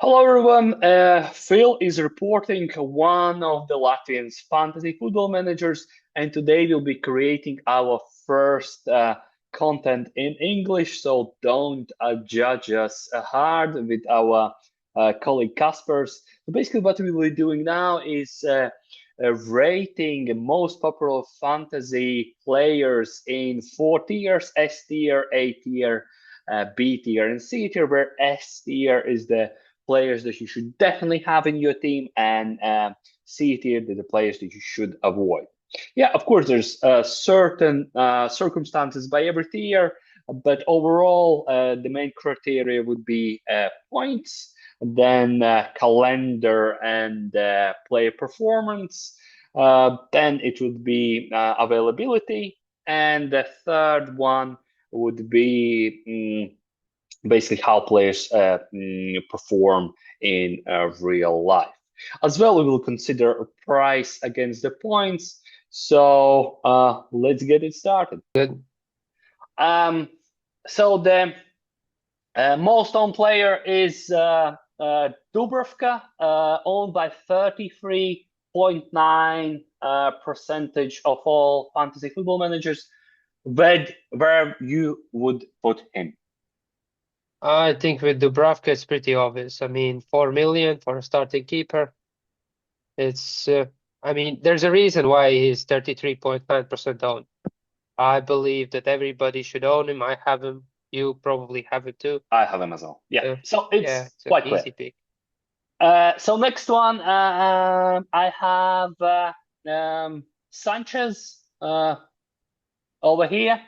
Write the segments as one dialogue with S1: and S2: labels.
S1: Hello everyone, Phil is reporting one of the Latvians fantasy football managers, and today we'll be creating our first content in English, so don't judge us hard with our colleague Kaspars. So basically what we will be doing now is rating most popular fantasy players in four tiers: S tier, A tier, B tier, and C tier, where S tier is the players that you should definitely have in your team, and C tier, the players that you should avoid. Yeah, of course, there's certain circumstances by every tier, but overall, the main criteria would be points, then calendar and player performance. Then it would be availability, and the third one would be basically how players perform in real life. As well, we will consider a price against the points. So let's get it started.
S2: Good.
S1: Um, so the most owned player is Dubravka, owned by 33.9 percentage of all fantasy football managers. Where you would put him?
S2: I think with Dubravka, it's pretty obvious. I mean, 4 million for a starting keeper. It's, I mean, there's a reason why he's 33.9% owned. I believe that everybody should own him. I have him. You probably have it too.
S1: I have him as well. Yeah, so
S2: Yeah,
S1: it's
S2: it's an
S1: quite clear.
S2: easy pick.
S1: So next one, I have Sanchez over here.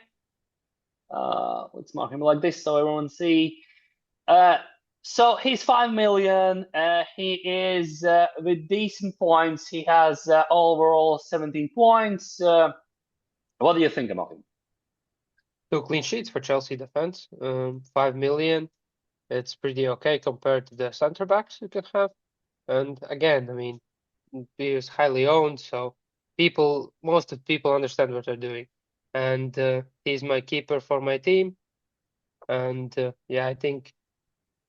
S1: Let's mark him like this so everyone see. Uh, so he's 5 million. He is with decent points. He has overall 17 points. What do you think about him?
S2: 2 clean sheets for Chelsea defense. 5 million. It's pretty okay compared to the center backs you can have. And again, I mean, he is highly owned, so most of people understand what they're doing. And he's my keeper for my team. And yeah, I think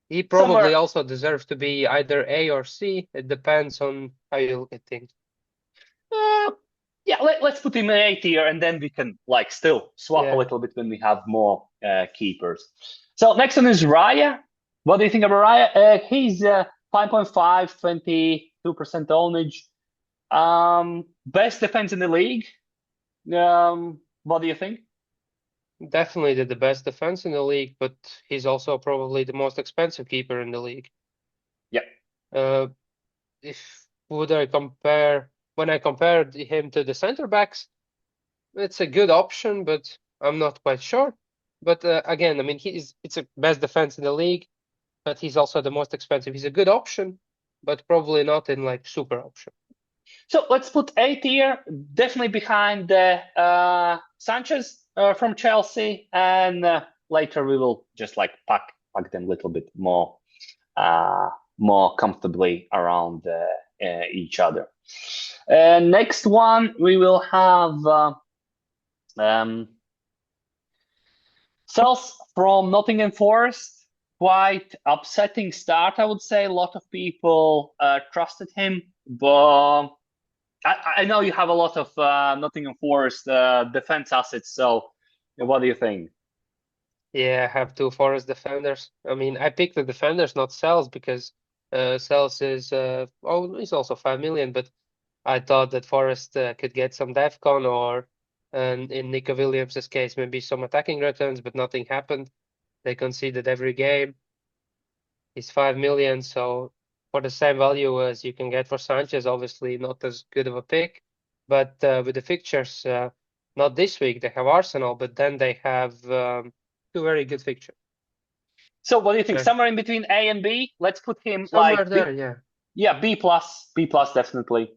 S2: he
S1: Somewhere,
S2: probably also deserves to be either A or C. It depends on how you look at things.
S1: uh, yeah, let's put him in A tier, and then we can like still swap a
S2: Yeah,
S1: little bit when we have more keepers. So next one is Raya. What do you think about Raya? He's 5.5, 22% ownage. Best defense in the league. What do you think?
S2: definitely the best defense in the league, but he's also probably the most expensive keeper in the league.
S1: Yeah.
S2: Uh, if would I compare when I compared him to the center backs, it's a good option, but I'm not quite sure. But again, I mean, it's a best defense in the league, but he's also the most expensive. He's a good option, but probably not in like super option.
S1: So let's put A tier, definitely behind Sanchez from Chelsea, and later we will just like pack them a little bit uh, more comfortably around each other. Next one, we will have um, Sales from Nottingham Forest. Quite upsetting start, I would say. A lot of people trusted him, but I know you have a lot of Nottingham Forest defense assets. So, what do you think?
S2: Yeah, I have two Forest defenders. I mean, I picked the defenders, not Sales, because Sales is he's also 5 million, but I thought that Forest could get some DEFCON or and in Nico Williams's case, maybe some attacking returns, but nothing happened. They conceded every game. He's 5 million, so for the same value as you can get for Sanchez, obviously not as good of a pick. But with the fixtures, not this week, they have Arsenal, but then they have two very good fixtures.
S1: So, what do you think?
S2: Sure.
S1: Somewhere in between A and B. Let's put him
S2: Somewhere
S1: like
S2: there,
S1: B.
S2: yeah.
S1: Yeah, B plus definitely.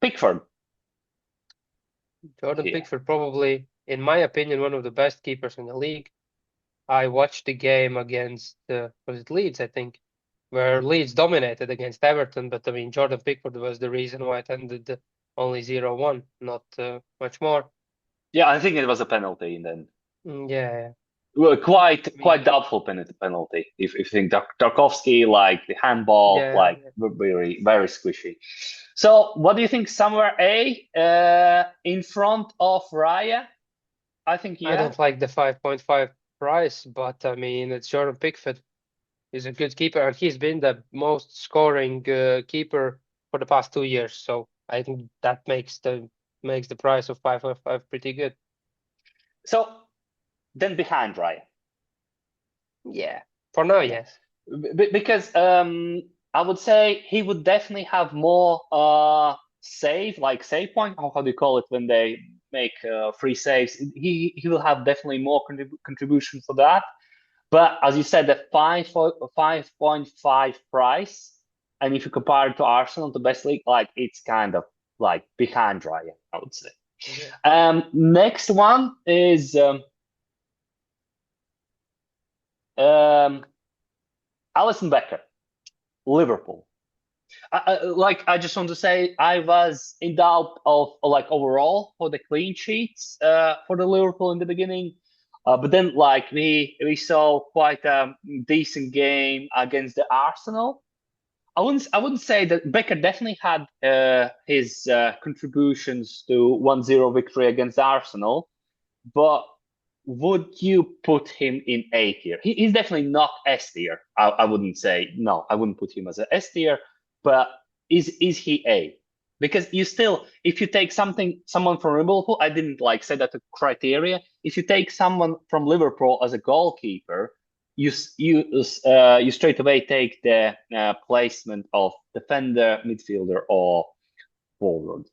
S1: Pickford.
S2: Jordan
S1: Yeah.
S2: Pickford, probably, in my opinion, one of the best keepers in the league. I watched the game against, was it Leeds, I think, where Leeds dominated against Everton, but I mean, Jordan Pickford was the reason why it ended only 0-1, not much more.
S1: Yeah, I think it was a penalty then.
S2: Yeah, yeah.
S1: Well, quite
S2: I mean,
S1: quite doubtful penalty. If you think Tarkovsky, like the handball,
S2: yeah,
S1: like very very squishy. So what do you think? Somewhere A, in front of Raya? I think
S2: I
S1: yeah.
S2: don't like the 5.5 price, but I mean, it's Jordan Pickford. He's a good keeper, and he's been the most scoring keeper for the past 2 years. So I think that makes the price of 5.5 pretty good.
S1: So then behind Raya.
S2: Yeah, for now,
S1: Yeah,
S2: yes.
S1: because I would say he would definitely have more save point. How do you call it when they make free saves? He will have definitely more contribution for that. But as you said, the 5.5 price, and if you compare it to Arsenal, the best league, like it's kind of like behind Ryan, I would say.
S2: Yeah.
S1: Next one is um, Alisson Becker, Liverpool. I just want to say I was in doubt of like overall for the clean sheets for the Liverpool in the beginning, but then like we saw quite a decent game against the Arsenal. I wouldn't say that Becker definitely had his contributions to 1-0 victory against Arsenal, but would you put him in A tier? He's definitely not S tier. I wouldn't say no. I wouldn't put him as a S tier. But is he A? Because you still, if you take someone from Liverpool, I didn't like say that a criteria. If you take someone from Liverpool as a goalkeeper, you straight away take the placement of defender, midfielder, or forward.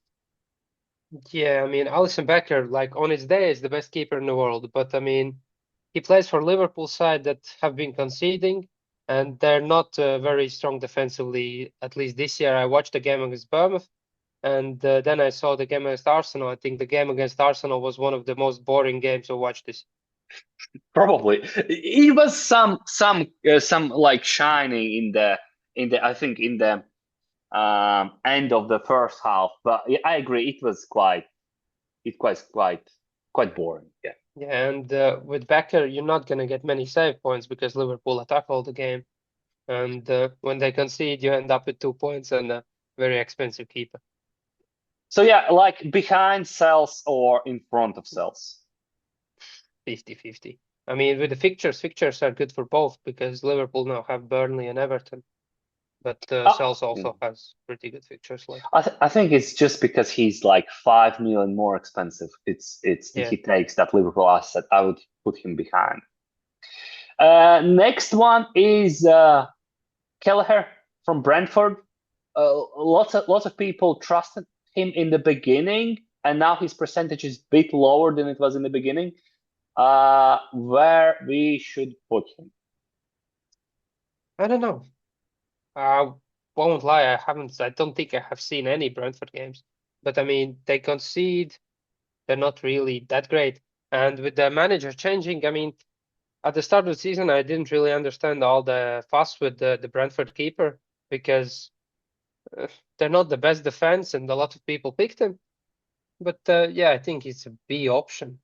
S2: Yeah, I mean, Alisson Becker, like on his day, is the best keeper in the world. But I mean, he plays for Liverpool side that have been conceding, and they're not very strong defensively. At least this year, I watched the game against Bournemouth, and then I saw the game against Arsenal. I think the game against Arsenal was one of the most boring games I watched this.
S1: Probably. It was some like shining in the I think in the end of the first half, but yeah, I agree it was quite boring. Yeah.
S2: Yeah, and with Becker, you're not gonna get many save points because Liverpool attack all the game, and when they concede, you end up with 2 points and a very expensive keeper.
S1: So yeah, like behind cells or in front of cells.
S2: 50-50. I mean, with the fixtures are good for both because Liverpool now have Burnley and Everton, but Sels
S1: Mm.
S2: also has pretty good fixtures. Like,
S1: I think it's just because he's like 5 million more expensive. It's
S2: yeah,
S1: he takes that Liverpool asset. I would put him behind. Next one is Kelleher from Brentford. Lots of people trusted him in the beginning, and now his percentage is a bit lower than it was in the beginning. Where we should put him?
S2: I don't know. I won't lie, I haven't. I don't think I have seen any Brentford games, but I mean, they concede. They're not really that great, and with the manager changing, I mean. At the start of the season, I didn't really understand all the fuss with the Brentford keeper because uh, they're not the best defense, and a lot of people picked him. But yeah, I think it's a B option.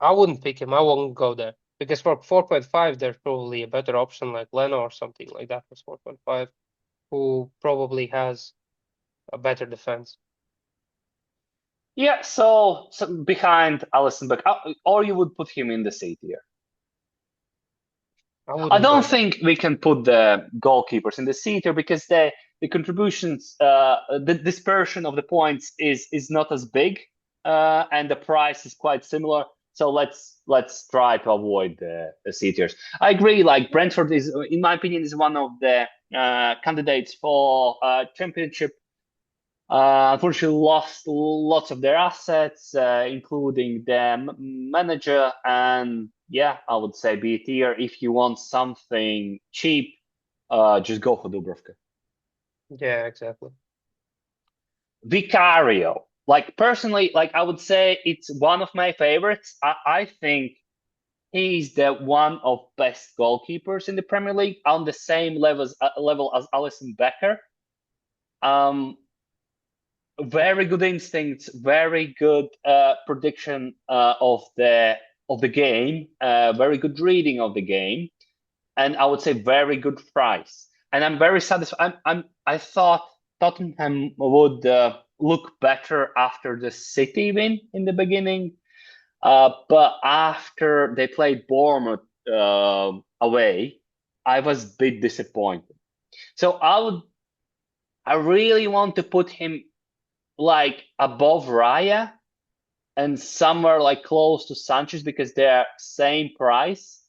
S2: I wouldn't pick him. I won't go there because for 4.5, there's probably a better option like Leno or something like that for 4.5, who probably has a better defense.
S1: Yeah, so behind Alisson Beck, or you would put him in the C tier.
S2: I
S1: I
S2: wouldn't
S1: don't
S2: go there.
S1: think we can put the goalkeepers in the C tier because the contributions, the dispersion of the points is not as big, and the price is quite similar. So let's try to avoid the C tiers. I agree. Like Brentford is, in my opinion, is one of the candidates for championship. Unfortunately, lost lots of their assets, including the manager. And yeah, I would say B tier. If you want something cheap, just go for Dubrovka.
S2: Yeah, exactly.
S1: Vicario. Like personally, like I would say it's one of my favorites. I think he's the one of best goalkeepers in the Premier League on the same level as Alisson Becker. Um, very good instincts, very good prediction of the of the game, very good reading of the game, and I would say very good price. And I'm very satisfied. I thought Tottenham would look better after the City win in the beginning, but after they played Bournemouth away, I was a bit disappointed. So I really want to put him like above Raya and somewhere like close to Sanchez because they're same price,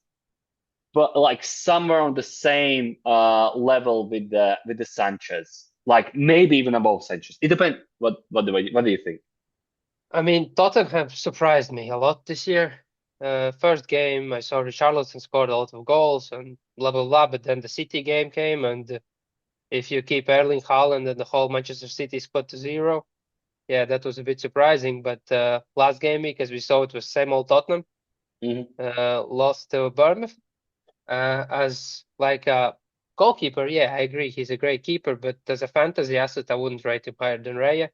S1: but like somewhere on the same level with the Sanchez, like maybe even above Sanchez. It depends. What do you think?
S2: I mean, Tottenham surprised me a lot this year. First game, I saw Richarlison scored a lot of goals and blah blah blah. But then the City game came, and if you keep Erling Haaland and the whole Manchester City squad to zero, yeah, that was a bit surprising. But last game, because we saw it was same old Tottenham,
S1: Mhm.
S2: lost to Bournemouth. As like a goalkeeper, yeah, I agree, he's a great keeper. But as a fantasy asset, I wouldn't rate him higher than Raya.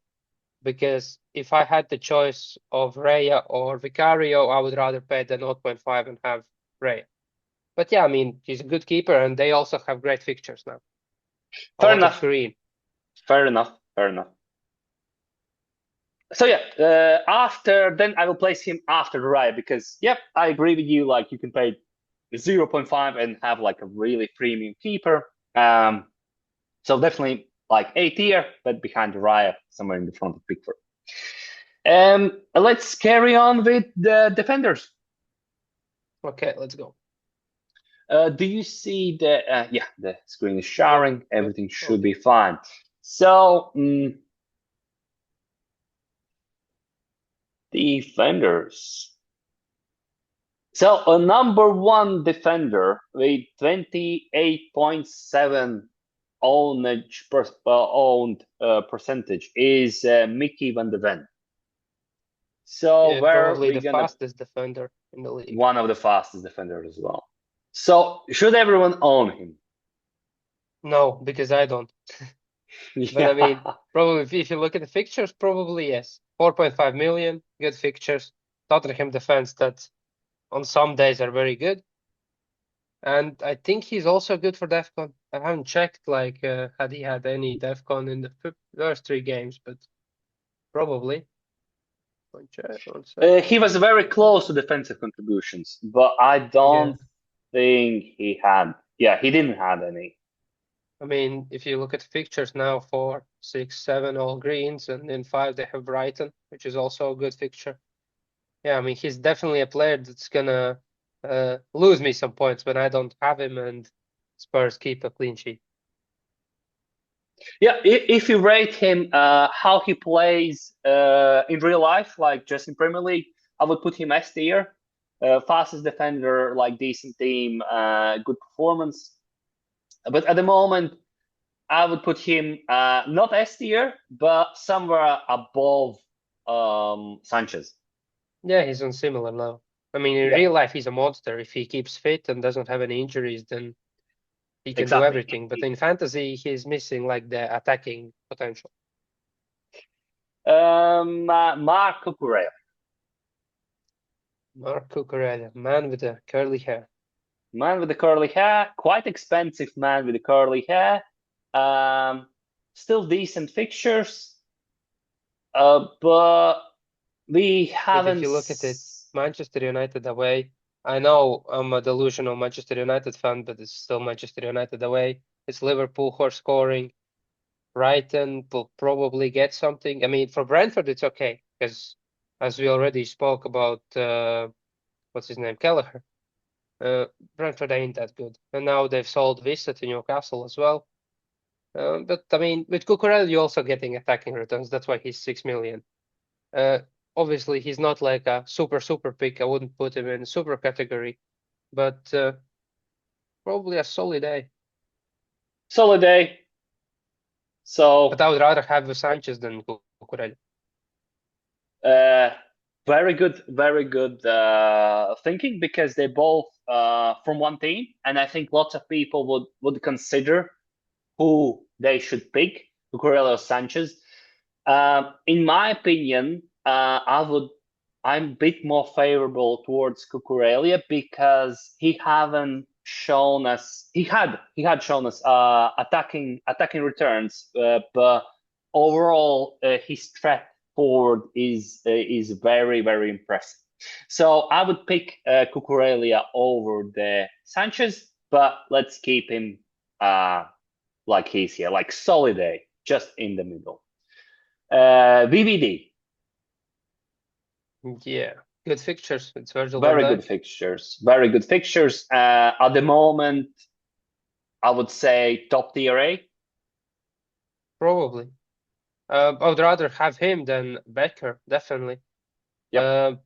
S2: Because if I had the choice of Raya or Vicario, I would rather pay the 0.5 and have Raya. But yeah, I mean, he's a good keeper, and they also have great fixtures now. A
S1: Fair
S2: lot of
S1: enough.
S2: green.
S1: Fair enough. Fair enough. So yeah, after then I will place him after the Raya because yep, I agree with you. Like you can pay 0.5 and have like a really premium keeper. So definitely like A tier, but behind the Raya, somewhere in the front of Pickford. Let's carry on with the defenders.
S2: Okay, let's go.
S1: Do you see the? Yeah, the screen is
S2: Yep,
S1: showering.
S2: yep.
S1: Everything
S2: All
S1: should be
S2: good.
S1: fine. So defenders. So a number one defender with 28.7 owned percentage is Mickey van de Ven. So
S2: Yeah,
S1: where
S2: probably
S1: we
S2: the
S1: gonna
S2: fastest defender in the league.
S1: one of the fastest defenders as well. So should everyone own him?
S2: No, because I don't. But I mean,
S1: Yeah.
S2: probably if you look at the fixtures, probably yes. 4.5 million, good fixtures. Tottenham defense that on some days are very good. And I think he's also good for DEFCON. I haven't checked like had he had any DEFCON in the first three games, but probably. One check, one sec.
S1: He was very close to defensive contributions, but I
S2: Yeah.
S1: don't think he had. Yeah, he didn't have any.
S2: I mean, if you look at the fixtures now, 4, 6, 7 all greens, and in 5 they have Brighton, which is also a good fixture. Yeah, I mean, he's definitely a player that's gonna lose me some points when I don't have him and Spurs keep a clean sheet.
S1: Yeah, if you rate him, how he plays in real life, like just in Premier League, I would put him S tier. Fastest defender, like decent team, good performance. But at the moment, I would put him not S tier, but somewhere above Sanchez.
S2: Yeah, he's on similar now. I mean, in
S1: Yeah,
S2: real life, he's a monster. If he keeps fit and doesn't have any injuries, then he can do
S1: exactly.
S2: everything. But in fantasy, he's missing like the attacking potential.
S1: Marco Correa.
S2: Marco Correa, man with the curly hair.
S1: Man with the curly hair, quite expensive man with the curly hair. Um, Still decent fixtures, but we
S2: But if
S1: haven't.
S2: you look at it, Manchester United away, I know I'm a delusional Manchester United fan, but it's still Manchester United away. It's Liverpool who are scoring. Brighton will probably get something. I mean, for Brentford, it's okay because, as we already spoke about, what's his name, Kelleher. Uh, Brentford ain't that good, and now they've sold Vista to Newcastle as well. But I mean, with Cucurella, you're also getting attacking returns. That's why he's 6 million. Uh, Obviously, he's not like a super pick. I wouldn't put him in super category, but probably a solid A.
S1: Solid day.
S2: But
S1: So
S2: I would rather have Sanchez than Cucurella.
S1: uh, very good thinking because they both from one team, and I think lots of people would consider who they should pick, Cucurella or Sanchez. In my opinion, I would I'm a bit more favorable towards Cucurella because he had shown us attacking returns, but overall his threat forward is very very impressive. So I would pick Cucurella over the Sanchez, but let's keep him like he's here, like solid A, just in the middle. VVD.
S2: Yeah, good fixtures. It's Virgil van
S1: Very good
S2: Dijk,
S1: fixtures. Very good fixtures. At the moment, I would say top tier A.
S2: probably. I would rather have him than Becker, definitely.
S1: Yep.
S2: Uh,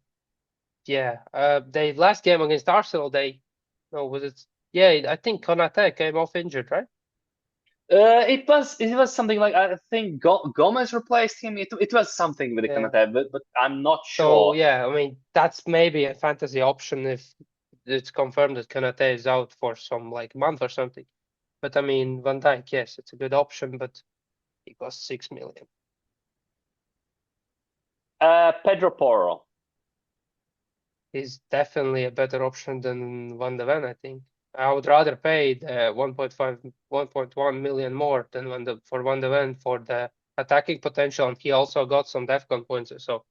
S2: yeah. They last game against Arsenal, they no, was it? Yeah, I think Konate came off injured, right?
S1: It was something like I think Gomez replaced him. It was something with the
S2: Yeah.
S1: Canada, but I'm not
S2: So
S1: sure.
S2: yeah, I mean that's maybe a fantasy option if it's confirmed that Konate is out for some like month or something. But I mean Van Dijk, yes, it's a good option, but he costs 6 million.
S1: Pedro Porro.
S2: He's definitely a better option than Van de Ven, I think. I would rather pay the 1.5, 1.1 million more than for Van de Ven for the attacking potential, and he also got some DEFCON points. So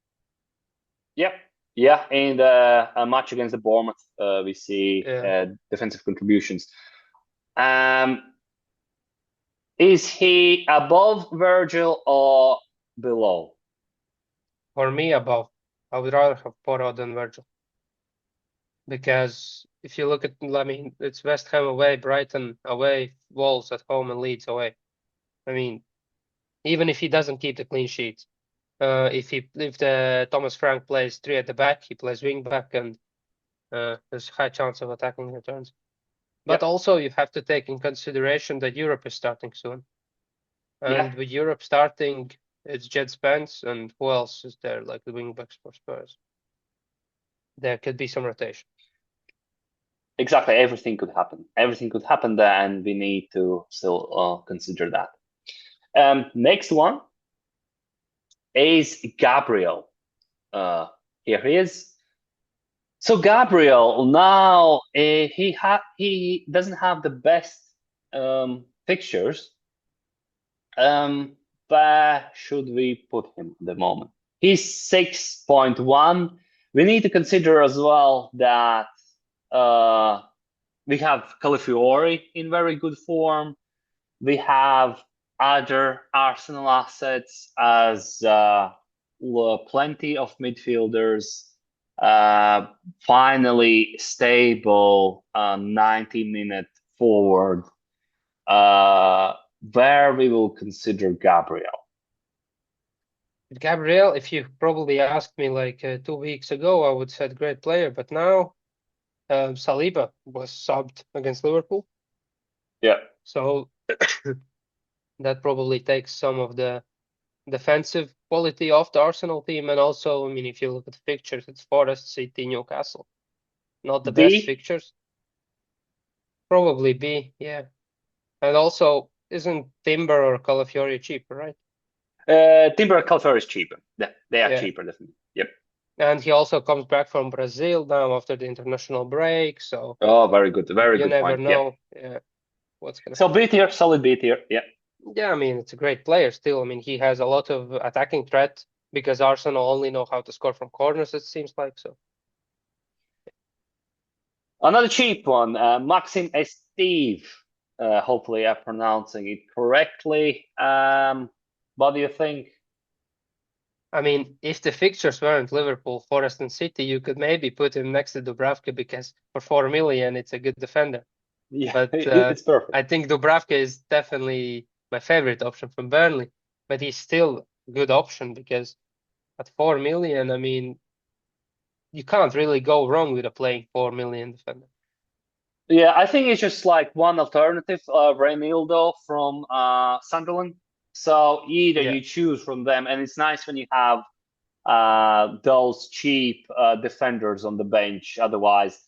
S1: Yep. Yeah, in a match against the Bournemouth, we see
S2: yeah,
S1: defensive contributions. Um, is he above Virgil or below?
S2: for me above. I would rather have Porro than Virgil because if you look at, I mean, it's West Ham away, Brighton away, Wolves at home, and Leeds away. I mean, even if he doesn't keep the clean sheets, if the Thomas Frank plays three at the back, he plays wing back, and there's high chance of attacking returns. But
S1: Yep.
S2: also you have to take in consideration that Europe is starting soon,
S1: Yeah.
S2: and with Europe starting, it's Jet Spence, and who else is there like the wing backs for Spurs? There could be some rotation.
S1: Exactly. Everything could happen. Everything could happen there, and we need to still consider that. Next one is Gabriel. Here he is. So Gabriel now he doesn't have the best fixtures. Where should we put him at the moment? He's 6.1. We need to consider as well that uh, we have Calafiori in very good form. We have other Arsenal assets as plenty of midfielders. Finally, stable 90-minute forward uh, where we will consider Gabriel.
S2: With Gabriel, if you probably asked me like 2 weeks ago, I would said great player, but now Saliba was subbed against Liverpool,
S1: Yeah.
S2: so that probably takes some of the defensive quality of the Arsenal team. And also, I mean, if you look at the fixtures, it's Forest, City, Newcastle. Not the best
S1: B,
S2: fixtures. Probably B, yeah. And also, isn't Timber or Calafiori cheaper, right?
S1: Timber and Calfer is cheaper. They are
S2: Yeah.
S1: cheaper, definitely. Yep.
S2: And he also comes back from Brazil now after the international break, so
S1: Oh, very good. Very
S2: you
S1: good
S2: never
S1: point. Yep.
S2: know, yeah, what's gonna
S1: So
S2: happen.
S1: B tier, solid B tier. Yeah.
S2: Yeah, I mean, it's a great player still. I mean, he has a lot of attacking threat because Arsenal only know how to score from corners, it seems like. So
S1: Another cheap one, Maxim Steve. Hopefully, I'm pronouncing it correctly. What do you think?
S2: I mean, if the fixtures weren't Liverpool, Forest, and City, you could maybe put him next to Dubravka because for 4 million, it's a good defender.
S1: Yeah,
S2: But
S1: it's perfect.
S2: I think Dubravka is definitely my favorite option from Burnley. But he's still a good option because at 4 million, I mean, you can't really go wrong with a playing 4 million defender.
S1: Yeah, I think it's just like one alternative, Reinildo from Sunderland. So either
S2: Yeah,
S1: you choose from them, and it's nice when you have those cheap defenders on the bench. Otherwise,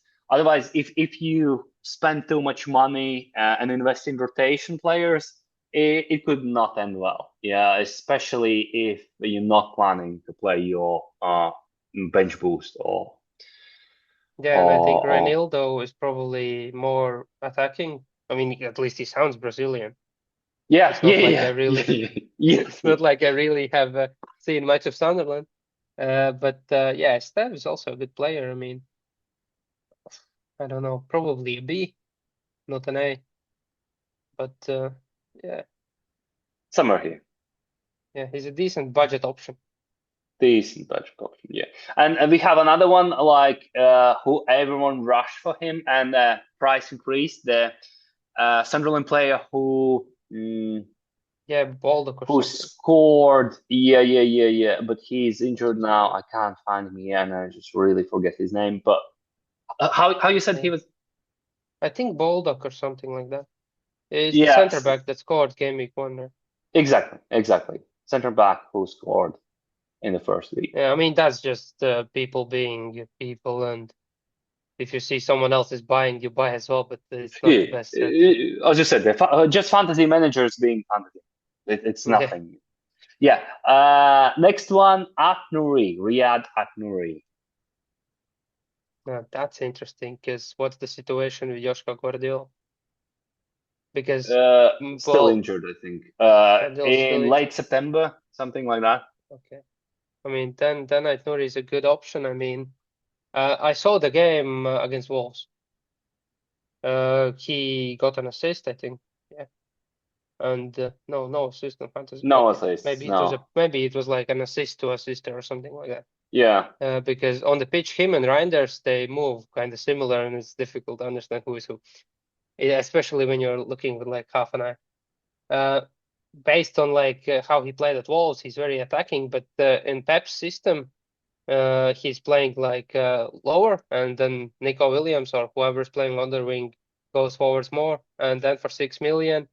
S1: if you spend too much money and invest in rotation players, it could not end well. Yeah, especially if you're not planning to play your bench boost
S2: Yeah, and I think
S1: or
S2: Reinildo is probably more attacking. I mean, at least he sounds Brazilian.
S1: yeah,
S2: It's
S1: yeah,
S2: not like I
S1: yeah,
S2: really,
S1: yeah, yeah,
S2: it's not like I really have seen much of Sunderland. But yeah, Stev is also a good player. I mean, I don't know, probably a B, not an A. But yeah,
S1: somewhere here.
S2: yeah, he's a decent budget option.
S1: Decent budget option, yeah. And we have another one like who everyone rushed for him and price increased. The Sunderland player
S2: Yeah, Baldock or
S1: who
S2: something.
S1: scored. Yeah, yeah, yeah, yeah. But he's injured now. I can't find him here, and I just really forget his name. But how you said
S2: Yeah,
S1: he was?
S2: I think Baldock or something like that. It's the center
S1: Yes,
S2: back that scored game week 1 there.
S1: exactly, exactly. Center back who scored in the first week.
S2: Yeah, I mean that's just people being people, and if you see someone else is buying, you buy as well. But it's not
S1: Yeah,
S2: the best strategy.
S1: as you said, just fantasy managers being fantasy. It's
S2: Yeah,
S1: nothing. Yeah. Next one, At Nouri, Riyad At Nouri.
S2: no, that's interesting. Because what's the situation with Joshka Guardiola? Because
S1: Still
S2: well,
S1: injured, I think.
S2: Guardiola's still
S1: In
S2: injured.
S1: late September, something like that.
S2: Okay, I mean then I thought he's a good option. I mean, I saw the game against Wolves. He got an assist, I think. Yeah. And no assist on fantasy.
S1: No
S2: Okay,
S1: assists, no.
S2: maybe it was like an assist to assist or something like that.
S1: Yeah.
S2: Because on the pitch, him and Reinders they move kind of similar, and it's difficult to understand who is who. Yeah, especially when you're looking with like half an eye. Uh, Based on like how he played at Wolves, he's very attacking, but in Pep's system, he's playing like lower, and then Nico Williams or whoever's playing on the wing goes forwards more, and then for 6 million.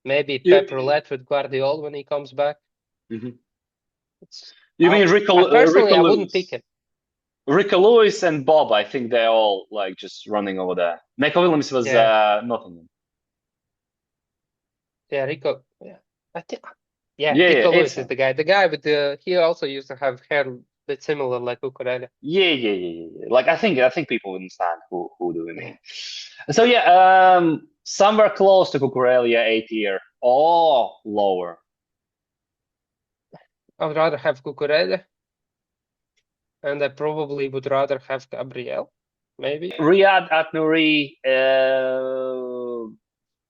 S2: Maybe Pep
S1: You,
S2: roulette with Guardiola when he comes back.
S1: mhm.
S2: It's
S1: You mean
S2: I personally
S1: Rico
S2: I wouldn't pick
S1: Lewis?
S2: him.
S1: Rico Lewis and Bob, I think they're all like just running over there. Nico Williams was
S2: Yeah,
S1: Nottingham.
S2: yeah, Rico. Yeah, I think. Yeah,
S1: Yeah, yeah,
S2: Rico
S1: it's
S2: Lewis is
S1: him.
S2: the guy. The guy with the he also used to have hair a bit similar like Ukulele.
S1: Yeah, yeah, yeah, yeah, yeah. Like I think people understand who do we
S2: Yeah,
S1: mean. So yeah, somewhere close to Cucurella, A tier or lower.
S2: I would rather have Cucurella, and I probably would rather have Gabriel. Maybe.
S1: Riyad At Nouri,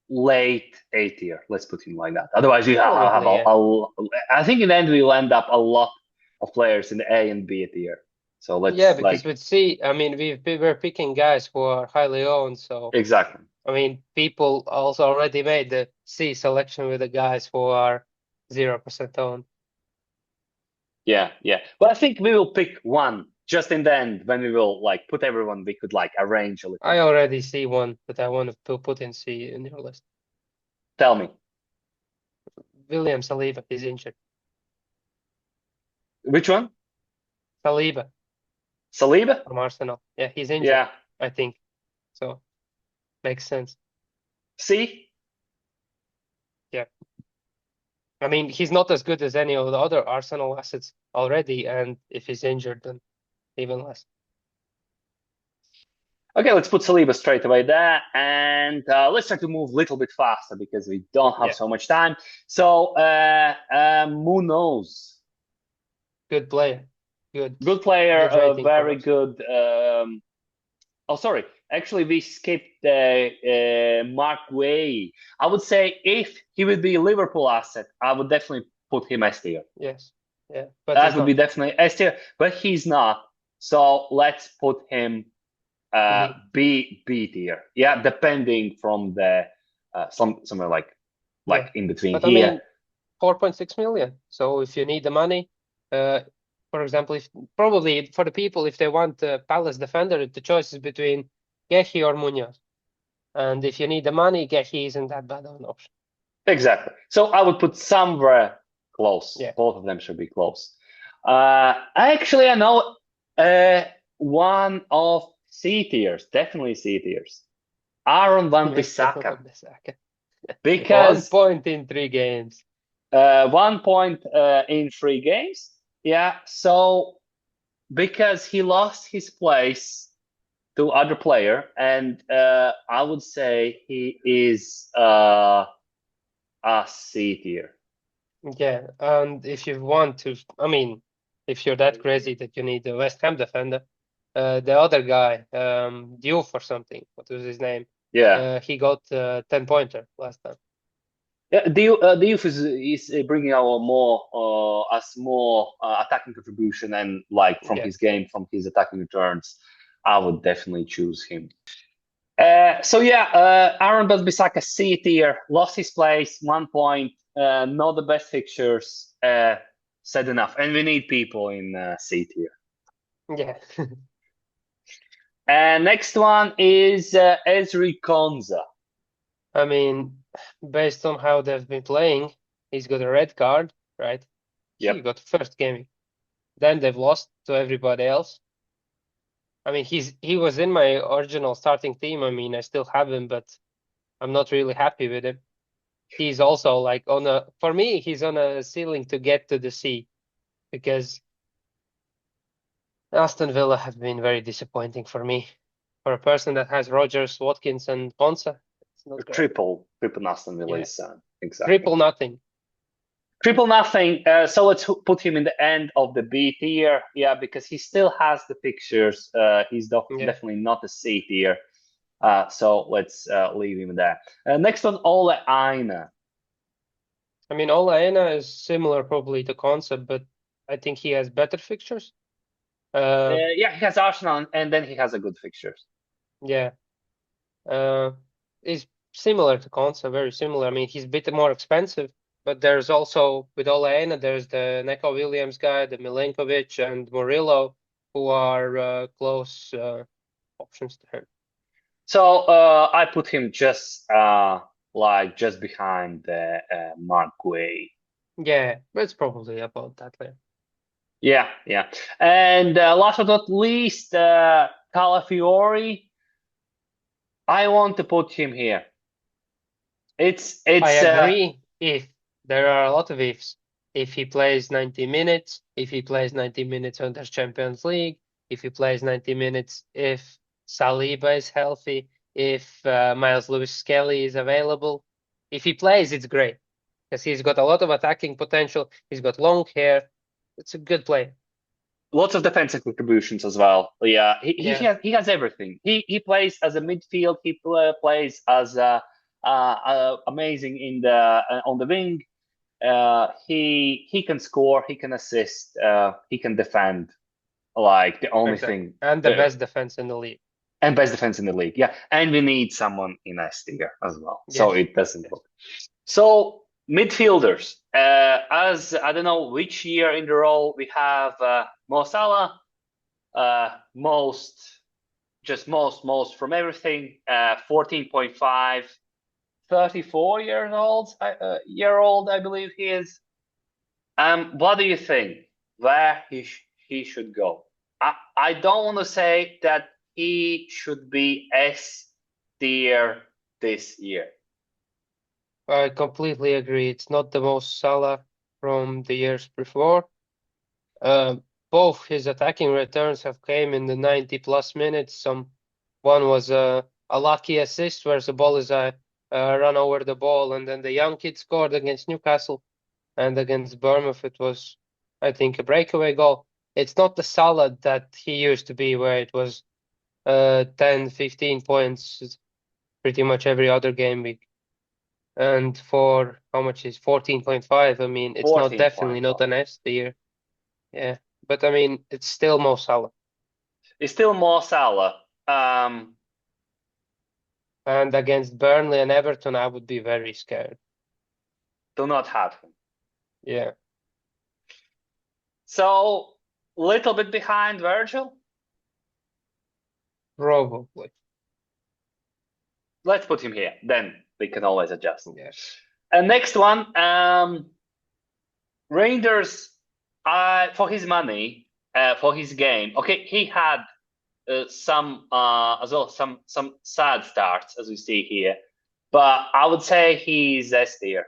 S1: late A tier. Let's put him like that. Otherwise, you have
S2: Probably, yeah.
S1: I think in the end we'll end up a lot of players in the A and B tier. So
S2: Yeah,
S1: let's
S2: because
S1: like
S2: with C, I mean, we were picking guys who are highly owned, so
S1: exactly.
S2: I mean, people also already made the C selection with the guys who are 0% owned.
S1: Yeah, yeah. But I think we will pick one just in the end when we will like put everyone. We could like arrange a little
S2: I
S1: bit.
S2: already see one that I want to put in C in your list.
S1: Tell me
S2: William Saliba is injured.
S1: which one?
S2: Saliba
S1: Saliba?
S2: from Arsenal. Yeah, he's injured,
S1: Yeah.
S2: I think. So makes sense.
S1: C?
S2: Yeah. I mean, he's not as good as any of the other Arsenal assets already, and if he's injured, then even less.
S1: Okay, let's put Saliba straight away there, and let's try to move a little bit faster because we don't have
S2: Yeah.
S1: so much time. So, Munoz,
S2: Good player. Good
S1: good player,
S2: good rating for
S1: very
S2: us.
S1: good. Oh, sorry. Actually, we skipped Mark Way. I would say if he would be a Liverpool asset, I would definitely put him S tier.
S2: Yes. Yeah. But
S1: That
S2: he's
S1: would be
S2: not.
S1: definitely S tier, but he's not. So let's put him
S2: B.
S1: B tier. Yeah, depending from the somewhere like
S2: Yeah.
S1: in between
S2: But I
S1: here.
S2: mean, 4.6 million. So if you need the money, uh, for example, if probably for the people, if they want a Palace defender, the choice is between Gehi or Munoz. And if you need the money, Gehi isn't that bad of an option.
S1: Exactly. So I would put somewhere close.
S2: Yeah.
S1: Both of them should be close. Actually, I know one of C tiers, definitely C tiers. Aaron Van
S2: Yes,
S1: Bissaka,
S2: Wan-Bissaka. 1
S1: because
S2: point in 3 games.
S1: 1 point in 3 games. Yeah. So because he lost his place to other player, and I would say he is a C tier.
S2: Yeah, and if you want to, I mean, if you're that crazy that you need a West Ham defender, the other guy, Diouf or something, what was his name?
S1: Yeah.
S2: He got 10-pointer last time.
S1: Yeah, the youth is bringing our more us more attacking contribution and like from
S2: Yeah,
S1: his game, from his attacking returns, I would definitely choose him. So yeah, Aaron Wan-Bissaka C tier, lost his place, 1 point, not the best fixtures. Said enough, and we need people in C tier.
S2: yeah.
S1: Next one is Ezri Konza.
S2: I mean, based on how they've been playing, he's got a red card, right? He
S1: Yep.
S2: got first game. Then they've lost to everybody else. I mean, he was in my original starting team. I mean, I still have him, but I'm not really happy with him. He's also like for me, he's on a ceiling to get to the C because Aston Villa have been very disappointing for me. For a person that has Rodgers, Watkins, and Ponce, it's not great.
S1: Triple Aston Villa
S2: Yeah,
S1: is exactly.
S2: triple nothing.
S1: Triple nothing. So let's put him in the end of the B tier. Yeah, because he still has the pictures. He's
S2: Yeah,
S1: definitely not a C tier. So let's leave him there. Next one, Ole Aina.
S2: I mean, Ola Aina is similar probably to concept, but I think he has better fixtures.
S1: Yeah, he has Arsenal, and then he has a good fixtures.
S2: Yeah, uh, is similar to concept, very similar. I mean, he's a bit more expensive, but there's also with Ola Aina, there's the Neko Williams guy, the Milenkovic, and Murillo, who are close options to him.
S1: So I put him just just behind Mark Way.
S2: Yeah, it's probably about that there.
S1: Yeah, yeah. And last but not least, Calafiori. I want to put him here. It's
S2: I
S1: it's
S2: agree if there are a lot of ifs. If he plays 90 minutes, if he plays 90 minutes under Champions League, if he plays 90 minutes, if Saliba is healthy, if Miles Lewis-Skelly is available. If he plays, it's great because he's got a lot of attacking potential. He's got long hair. It's a good player.
S1: lots of defensive contributions as well. Yeah,
S2: Yeah,
S1: he has everything. He plays as a midfield. He plays as amazing in the on the wing. He can score. He can assist. He can defend. Like the only
S2: exactly.
S1: thing.
S2: And the best defense in the league.
S1: And best defense in the league. Yeah, and we need someone in S tier as well, so
S2: Yes.
S1: it doesn't
S2: Yes.
S1: look. So midfielders, as I don't know which year in the row we have Mo Salah, most from everything, 14.5, 34 years old, I believe he is. What do you think? Where he should go? I don't want to say that he should be S tier this year.
S2: I completely agree. It's not the most Salah from the years before. Uh, Both his attacking returns have came in the 90 plus minutes. One was a lucky assist where the ball is run over the ball, and then the young kid scored against Newcastle, and against Bournemouth it was, I think, a breakaway goal. It's not the Salah that he used to be, where it was 10, 15 points pretty much every other game week. And for how much is 14.5? I mean, it's not definitely not
S1: 14.5.
S2: an S tier. Yeah, but I mean, it's still Mo Salah.
S1: It's still more Salah.
S2: And against Burnley and Everton, I would be very scared.
S1: Do not have him.
S2: Yeah,
S1: So little bit behind Virgil.
S2: probably.
S1: Let's put him here. Then we can always adjust.
S2: Yeah.
S1: And next one, Rangers. For his money, for his game. Okay, he had some as well some sad starts as we see here, but I would say he's S tier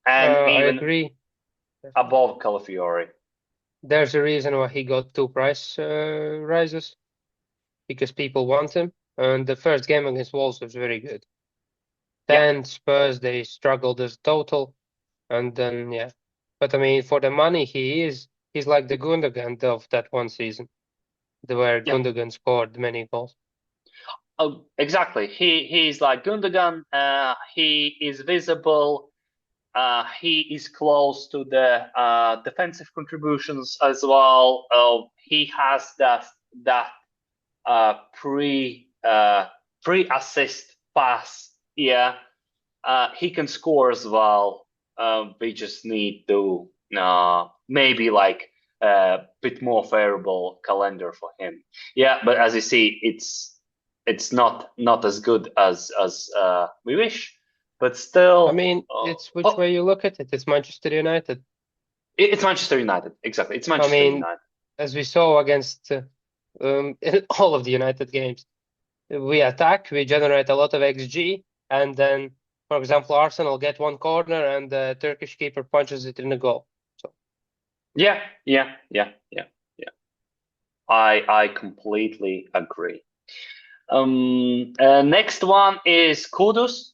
S1: and
S2: I
S1: even
S2: agree.
S1: above Calafiori.
S2: there's a reason why he got two price rises because people want him. And the first game against Wolves was very good.
S1: Yeah,
S2: Then Spurs they struggled as total, and then yeah. But I mean, for the money he's like the Gundogan of that one season, where
S1: yeah.
S2: Gundogan scored many goals.
S1: Oh, exactly. He's like Gundogan. He is visible. He is close to the defensive contributions as well. He has that pre assist pass. Yeah, he can score as well. We just need to maybe like a bit more favorable calendar for him. Yeah, but as you see, it's not as good as we wish, but
S2: I
S1: still,
S2: mean, it's which
S1: oh,
S2: way you look at it. It's Manchester United.
S1: it's Manchester United. Exactly, it's
S2: I
S1: Manchester
S2: mean,
S1: United.
S2: as we saw against in all of the United games, we attack, we generate a lot of XG, and then, for example, Arsenal get one corner and the Turkish keeper punches it in the goal. So,
S1: Yeah, yeah. I completely agree. Next one is Kudus.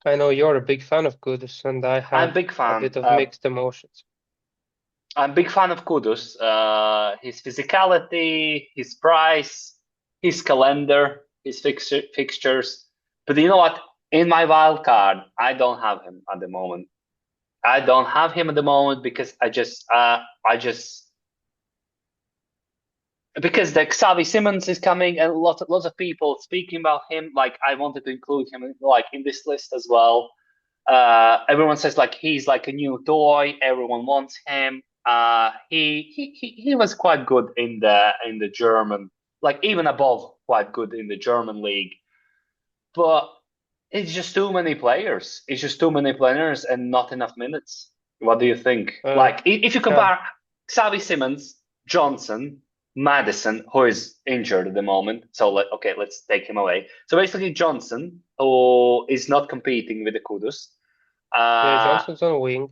S2: I know you're a big fan of Kudus, and I
S1: I'm a
S2: have
S1: big
S2: a
S1: fan.
S2: bit of mixed emotions.
S1: I'm a big fan of Kudus. His physicality, his price, his calendar, his fixtures. But you know what? In my wild card, I don't have him at the moment. I don't have him at the moment because I just because the Xavi Simmons is coming and lots of people speaking about him. Like I wanted to include him like in this list as well. Everyone says like he's like a new toy. Everyone wants him. He was quite good in the German, like even above quite good in the German league. But it's just too many players. It's just too many players and not enough minutes. What do you think?
S2: Uh,
S1: Like if you
S2: yeah,
S1: compare Xavi Simmons, Johnson, Madison, who is injured at the moment. So okay, let's take him away. So basically Johnson, who is not competing with the Kudus.
S2: yeah,
S1: Uh,
S2: Johnson's on a wing.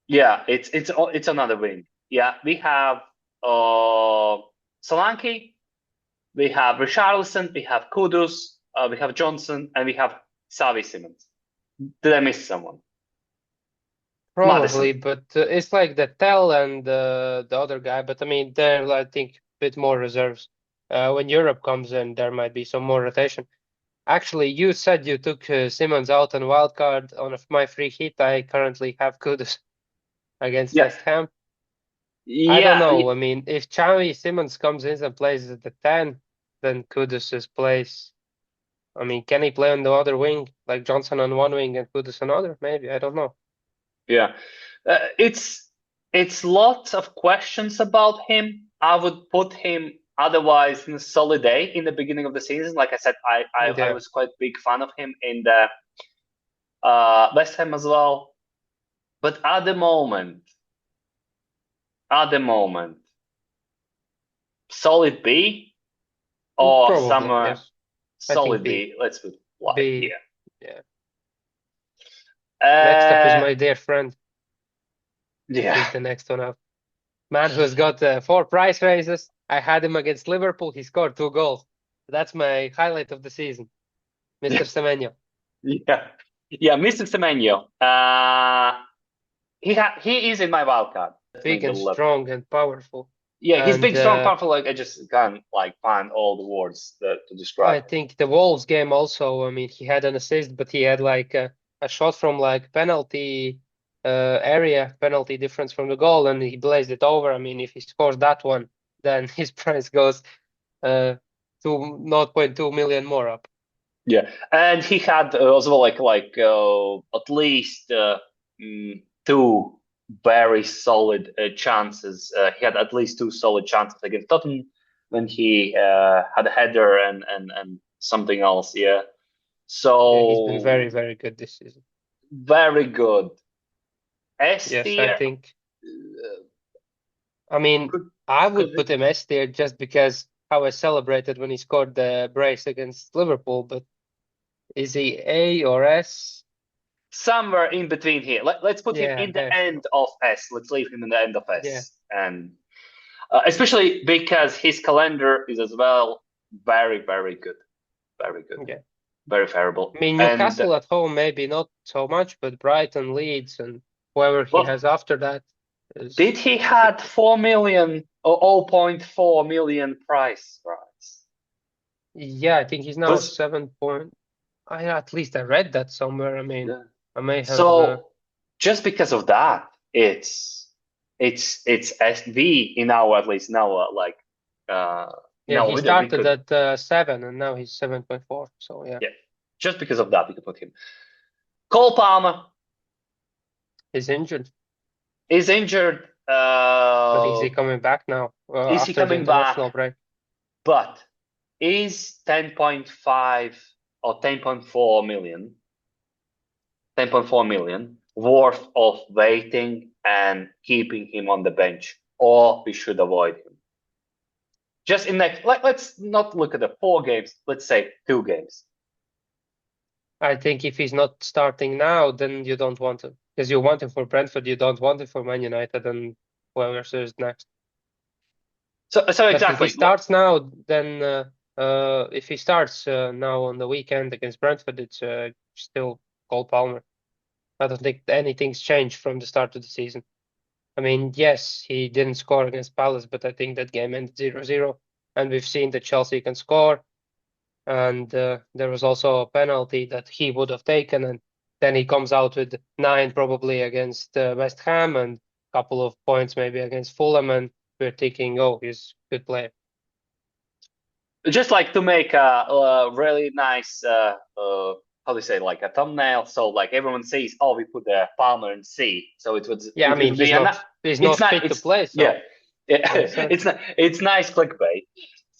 S1: yeah, it's another wing. Yeah, we have Solanke, we have Richarlison, we have Kudus, we have Johnson, and we have Xavi Simmons. Did I miss someone?
S2: Probably,
S1: Madison.
S2: but it's like the Tell and the other guy. But I mean, they're I think a bit more reserves. When Europe comes in, there might be some more rotation. Actually, you said you took Simmons out on wildcard on my free hit. I currently have Kudus against
S1: Yeah,
S2: West Ham. I don't
S1: yeah,
S2: know. I mean, if Xavi Simmons comes in and plays at the 10, then Kudus' place. I mean, can he play on the other wing, like Johnson on one wing and Kudus on other? Maybe. I don't know.
S1: yeah. It's lots of questions about him. I would put him otherwise in a solid day in the beginning of the season. Like I said, I
S2: Yeah,
S1: was quite big fan of him in the West Ham as well. But at the moment, solid B or
S2: probably.
S1: somewhere
S2: Yes. I think
S1: solid
S2: B.
S1: B. Let's put like
S2: B.
S1: here.
S2: Yeah. Next up is
S1: Uh,
S2: my dear friend.
S1: yeah,
S2: He's the next one up. Man who's got four price raises. I had him against Liverpool. He scored two goals. That's my highlight of the season, Mr. Semenyo.
S1: yeah, yeah. Mr. Semenyo. He is in my wild card. Let's
S2: Big
S1: make the
S2: and
S1: look.
S2: strong and powerful.
S1: Yeah, he's
S2: And
S1: big, strong, powerful. Like I just can't like find all the words to describe
S2: I
S1: him.
S2: think the Wolves game also, I mean, he had an assist, but he had like a shot from like penalty area, penalty difference from the goal, and he blazed it over. I mean, if he scores that one, then his price goes uh, to 0.2 million more up.
S1: Yeah, and he had as well at least two very solid chances. He had at least two solid chances against Tottenham when he had a header and something else. Yeah,
S2: Yeah, he's been
S1: so
S2: very, very good this season.
S1: very good. S
S2: Yes, I
S1: tier
S2: think. I mean,
S1: could
S2: I
S1: could
S2: would put him S tier just because how I celebrated when he scored the brace against Liverpool, but is he A or S?
S1: somewhere in between here. Let's put him
S2: Yeah,
S1: in the
S2: there.
S1: end of S. Let's leave him in the end of
S2: Yeah,
S1: S, and especially because his calendar is as well very, very good,
S2: yeah.
S1: very favorable.
S2: I mean,
S1: And
S2: Newcastle at home, maybe not so much, but Brighton, Leeds, and whoever he
S1: well,
S2: has after that is,
S1: did he
S2: I think,
S1: had 4 million or 0.4 million price?
S2: yeah, I think he's now
S1: Was
S2: 7 point. I at least I read that somewhere. I mean,
S1: yeah.
S2: I may have,
S1: So just because of that, it's SV in our at least now uh in
S2: yeah,
S1: our
S2: he
S1: video we
S2: started
S1: could
S2: at 7 and now he's 7.4. So yeah,
S1: yeah just because of that we could put him. Cole Palmer
S2: he's injured,
S1: is injured.
S2: but is he coming back now
S1: Is he
S2: after the
S1: coming back?
S2: international break?
S1: But is 10.5 or 10.4 million worth of waiting and keeping him on the bench, or we should avoid him? Just in next, let's not look at the 4 games. Let's say 2 games.
S2: I think if he's not starting now, then you don't want him because you want him for Brentford, you don't want him for Man United and whoever is next.
S1: So
S2: But if he
S1: exactly.
S2: starts now, then if he starts now on the weekend against Brentford, it's still Cole Palmer. I don't think anything's changed from the start of the season. I mean, yes, he didn't score against Palace, but I think that game ended 0-0, and we've seen that Chelsea can score. And there was also a penalty that he would have taken, and then he comes out with 9 probably against West Ham and a couple of points maybe against Fulham, and we're thinking, oh, he's a good player.
S1: Just like to make a really nice how do you say, like a thumbnail, so like everyone sees, oh, we put the Palmer in C, so
S2: Yeah, I
S1: it
S2: mean,
S1: would be a
S2: he's
S1: it's
S2: not
S1: not
S2: fit to
S1: it's
S2: play,
S1: yeah,
S2: so
S1: yeah.
S2: makes sense.
S1: It's nice clickbait.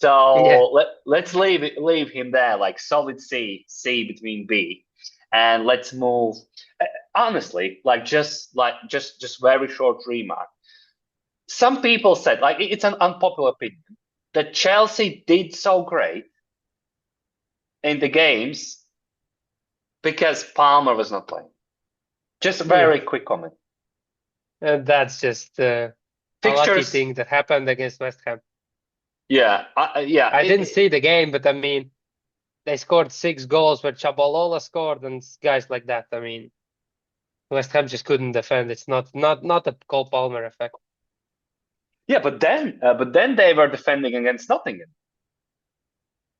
S2: Yeah,
S1: So let's leave him there, like solid C between B, and let's move. Honestly, just very short remark. Some people said, like, it's an unpopular opinion, that Chelsea did so great in the games because Palmer was not playing. Just a
S2: yeah.
S1: very quick comment.
S2: And that's just a lucky
S1: Fixtures,
S2: thing that happened against West Ham.
S1: yeah, yeah.
S2: I didn't see the game, but I mean, they scored 6 goals where Chabalola scored and guys like that. I mean, West Ham just couldn't defend. It's not a Cole Palmer effect.
S1: Yeah, but then they were defending against Nottingham.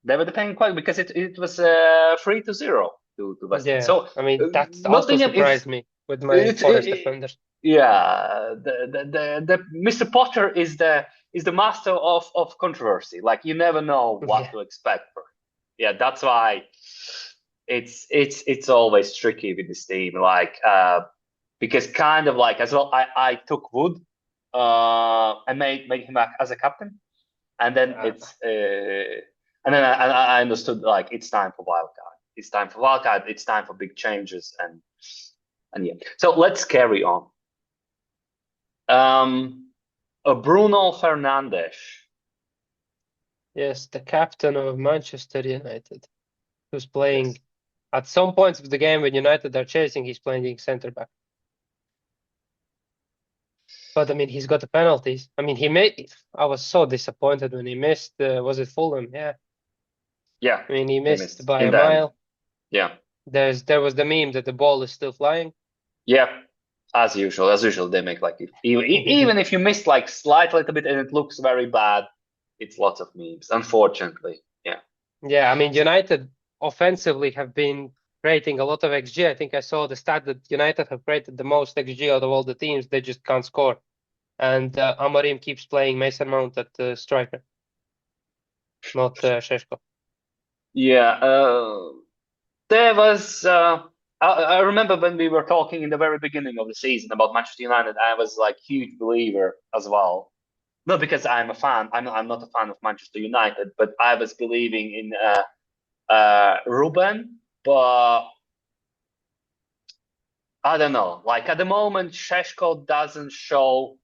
S1: They were defending quite because it was 3-0 to West Ham.
S2: Yeah,
S1: So
S2: I mean, that's also
S1: Nottingham is
S2: surprised me with my
S1: it's
S2: Forest defenders.
S1: yeah, the Mr. Potter is the master of controversy. Like, you never know what
S2: Yeah,
S1: to expect from him. Yeah, that's why it's always tricky with this team. Like, because kind of like as well, I took Wood, and made him as a captain, and then
S2: uh,
S1: I understood, like, it's time for wildcard. It's time for wildcard. It's time for big changes, and yeah. So let's carry on. Bruno Fernandes.
S2: yes, the captain of Manchester United, who's
S1: Yes.
S2: playing at some points of the game when United are chasing, he's playing centre back. But I mean, he's got the penalties. I mean, he made. I was so disappointed when he missed. Was it Fulham? Yeah.
S1: Yeah,
S2: I mean, he
S1: he
S2: missed
S1: missed
S2: by
S1: in
S2: a
S1: the end.
S2: mile.
S1: Yeah.
S2: There was the meme that the ball is still flying.
S1: Yeah. As usual, they make, like, even if you missed like slight little bit and it looks very bad, it's lots of memes. Unfortunately, yeah.
S2: Yeah, I mean, United offensively have been creating a lot of XG. I think I saw the stat that United have created the most XG out of all the teams. They just can't score. And Amorim keeps playing Mason Mount at striker, not Šeško.
S1: Yeah. There was. I remember when we were talking in the very beginning of the season about Manchester United. I was like huge believer as well. Not because I'm a fan. I'm not a fan of Manchester United, but I was believing in Ruben. But I don't know. Like, at the moment, Sheshko doesn't show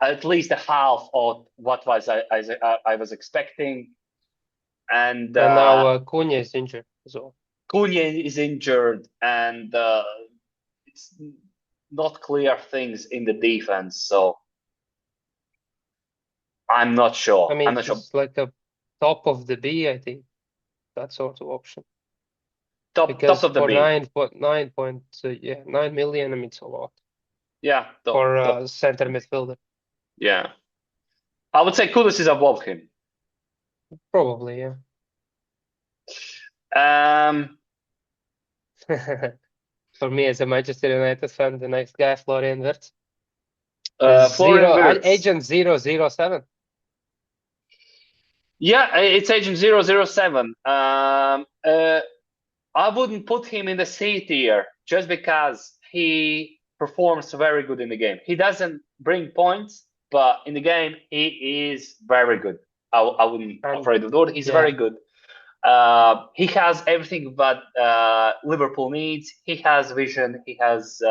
S1: at least a half of what I was expecting, and
S2: And now Cunha is injured as well.
S1: Cunha is injured, and it's not clear things in the defense, so I'm not
S2: I
S1: sure. I'm
S2: mean,
S1: not sure.
S2: he's like a top of the B, I think, that sort of option.
S1: Top
S2: Because
S1: of the
S2: for
S1: B.
S2: 9 million, I mean, it's a lot
S1: Yeah,
S2: for
S1: top.
S2: a center midfielder.
S1: Yeah, I would say Kudus is above him.
S2: Probably, yeah.
S1: Um,
S2: For me, as a Manchester United fan, the next guy, Florian Wirtz, is
S1: Florian Wirtz.
S2: Agent 007.
S1: Yeah, it's Agent 007. I wouldn't put him in the C tier just because he performs very good in the game. He doesn't bring points, but in the game he is very good. I wouldn't
S2: And
S1: afraid of the word. He's
S2: yeah,
S1: very good. He has everything that Liverpool needs. He has vision. He has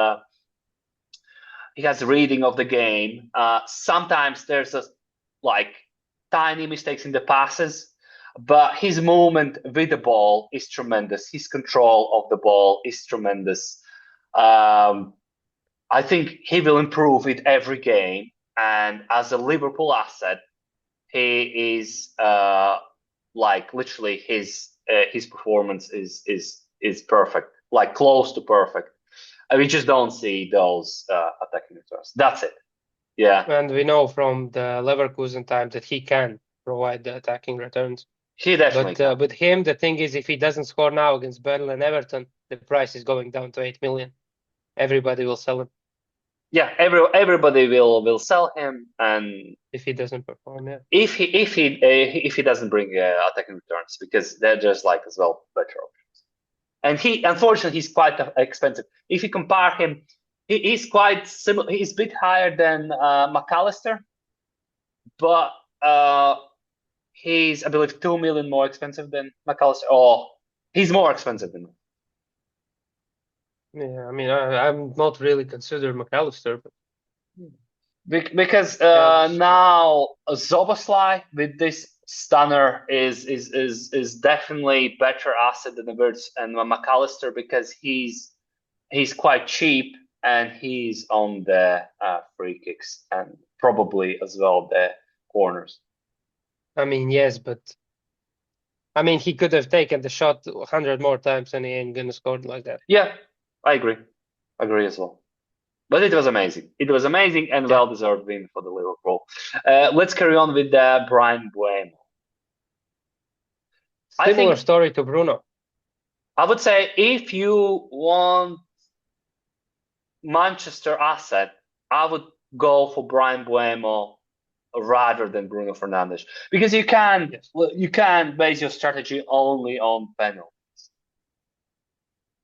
S1: reading of the game. Sometimes there's a like tiny mistakes in the passes, but his movement with the ball is tremendous. His control of the ball is tremendous. Um, I think he will improve with every game. And as a Liverpool asset, he is like literally his performance is perfect, like close to perfect. We just don't see those attacking returns. That's it. Yeah,
S2: and we know from the Leverkusen time that he can provide the attacking returns.
S1: he definitely
S2: But
S1: can.
S2: with him, the thing is, if he doesn't score now against Burnley and Everton, the price is going down to 8 million. Everybody will sell him
S1: Yeah, everybody will sell him, and
S2: if he doesn't perform. Yeah.
S1: if he doesn't bring attacking returns, because they're just like as well better options. And he unfortunately he's quite expensive. If you compare him, he's quite similar. He's a bit higher than McAllister, but he's I believe 2 million more expensive than McAllister. Oh, he's more expensive than.
S2: Yeah, I mean, I'm not really considered McAllister, but
S1: Because
S2: McAllister.
S1: now Zoboslai with this stunner is definitely better asset than the Wirtz and McAllister because he's quite cheap and he's on the free kicks and probably as well the corners.
S2: I mean, yes, but I mean, he could have taken the shot 100 more times and he ain't gonna score like that.
S1: Yeah, I agree. I agree as well. But it was amazing. It was amazing and
S2: Yeah.
S1: well deserved win for the Liverpool. Let's carry on with Brian Bueno. I
S2: Similar
S1: think
S2: story to Bruno.
S1: I would say if you want Manchester asset, I would go for Brian Buemo rather than Bruno Fernandes because
S2: Yes.
S1: you can base your strategy only on penalty.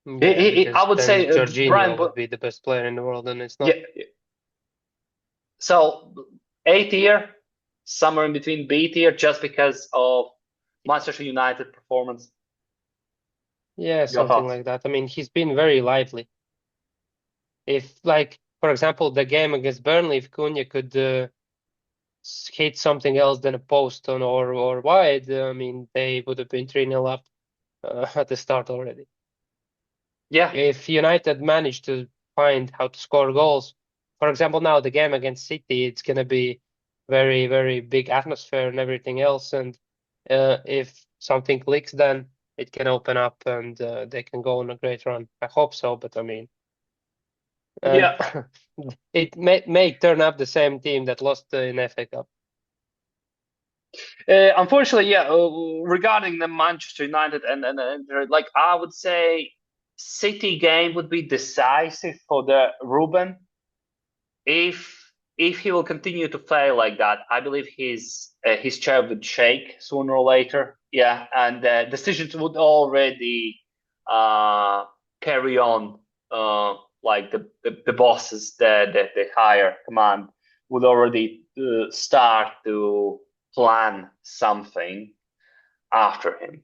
S2: Yeah,
S1: I
S2: because
S1: would
S2: then
S1: say
S2: Jorginho would be the best player in the world, and it's
S1: yeah.
S2: not.
S1: So A tier, somewhere in between B tier, just because of Manchester United performance.
S2: Yeah,
S1: Your
S2: something
S1: thoughts?
S2: like that. I mean, he's been very lively. If, like, for example, the game against Burnley, if Cunha could hit something else than a post on or wide, I mean, they would have been 3-0 up at the start already.
S1: Yeah,
S2: If United managed to find how to score goals, for example, now the game against City, it's going to be very, very big atmosphere and everything else. And if something clicks, then it can open up and they can go on a great run. I hope so, but I mean, and
S1: yeah.
S2: it may turn up the same team that lost in FA Cup.
S1: Unfortunately, yeah. Regarding the Manchester United and like I would say, City game would be decisive for the Ruben. If he will continue to play like that, I believe his chair would shake sooner or later. Yeah, and decisions would already uh, carry on. Like the bosses, the higher command would already start to plan something after him.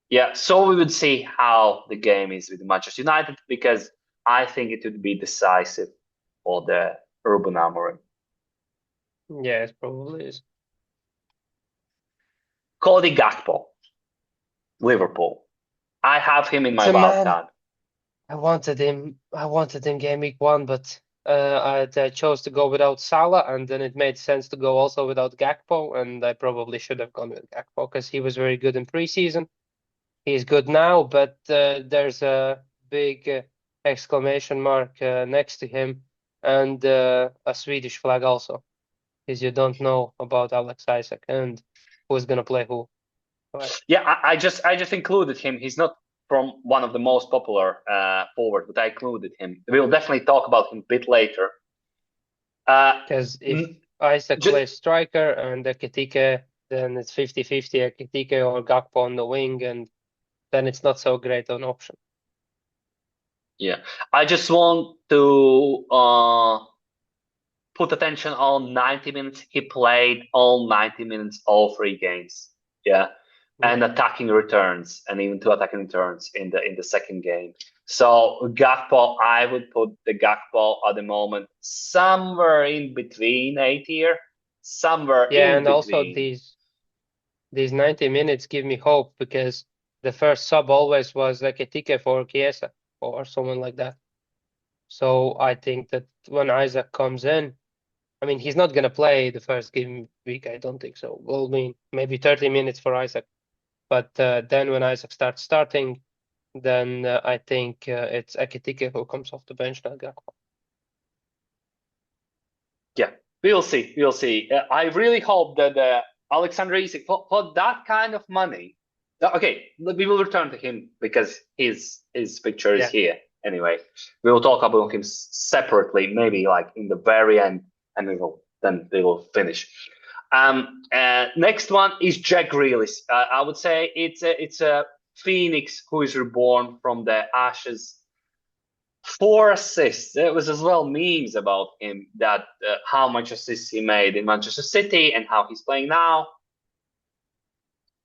S1: Yeah, so we would see how the game is with Manchester United because I think it would be decisive for the Ruben Amorim.
S2: Yeah, it probably is.
S1: Cody Gakpo, Liverpool. I have him in
S2: It's
S1: my
S2: a
S1: wild
S2: man.
S1: card.
S2: I wanted him game week 1, but I chose to go without Salah, and then it made sense to go also without Gakpo, and I probably should have gone with Gakpo because he was very good in preseason. He's good now, but there's a big exclamation mark next to him, and a Swedish flag also, because you don't know about Alex Isaac and who's gonna play who, right?
S1: Yeah, I just included him. He's not from one of the most popular forward, but I included him. We'll definitely talk about him a bit later. Uh,
S2: Because if
S1: n-
S2: Isaac
S1: ju-
S2: plays striker and Ekitike, then it's 50-50 Ekitike or Gakpo on the wing, and then it's not so great an option.
S1: yeah, I just want to put attention on 90 minutes. He played all 90 minutes, all 3 games. Yeah.
S2: Yeah.
S1: And attacking returns, and even 2 attacking returns in the second game. So Gakpo, I would put the Gakpo at the moment somewhere in between A tier, somewhere
S2: Yeah,
S1: in
S2: and also
S1: between.
S2: these 90 minutes give me hope because the first sub always was Ekitike for Chiesa or someone like that. So I think that when Isaac comes in, I mean, he's not going to play the first game week. I don't think so. Well, I mean, maybe 30 minutes for Isaac. But then when Isaac starts starting, then I think it's Ekitike who comes off the bench, not Gakpo.
S1: Yeah, we'll see. We'll see. I really hope that Alexander Isak, for that kind of money. Okay, we will return to him because his picture is
S2: Yeah.
S1: here anyway. We will talk about him separately, maybe like in the very end, and we will finish. Next one is Jack Grealish. I would say it's a phoenix who is reborn from the ashes. 4 assists. There was as well memes about him that how much assists he made in Manchester City and how he's playing now.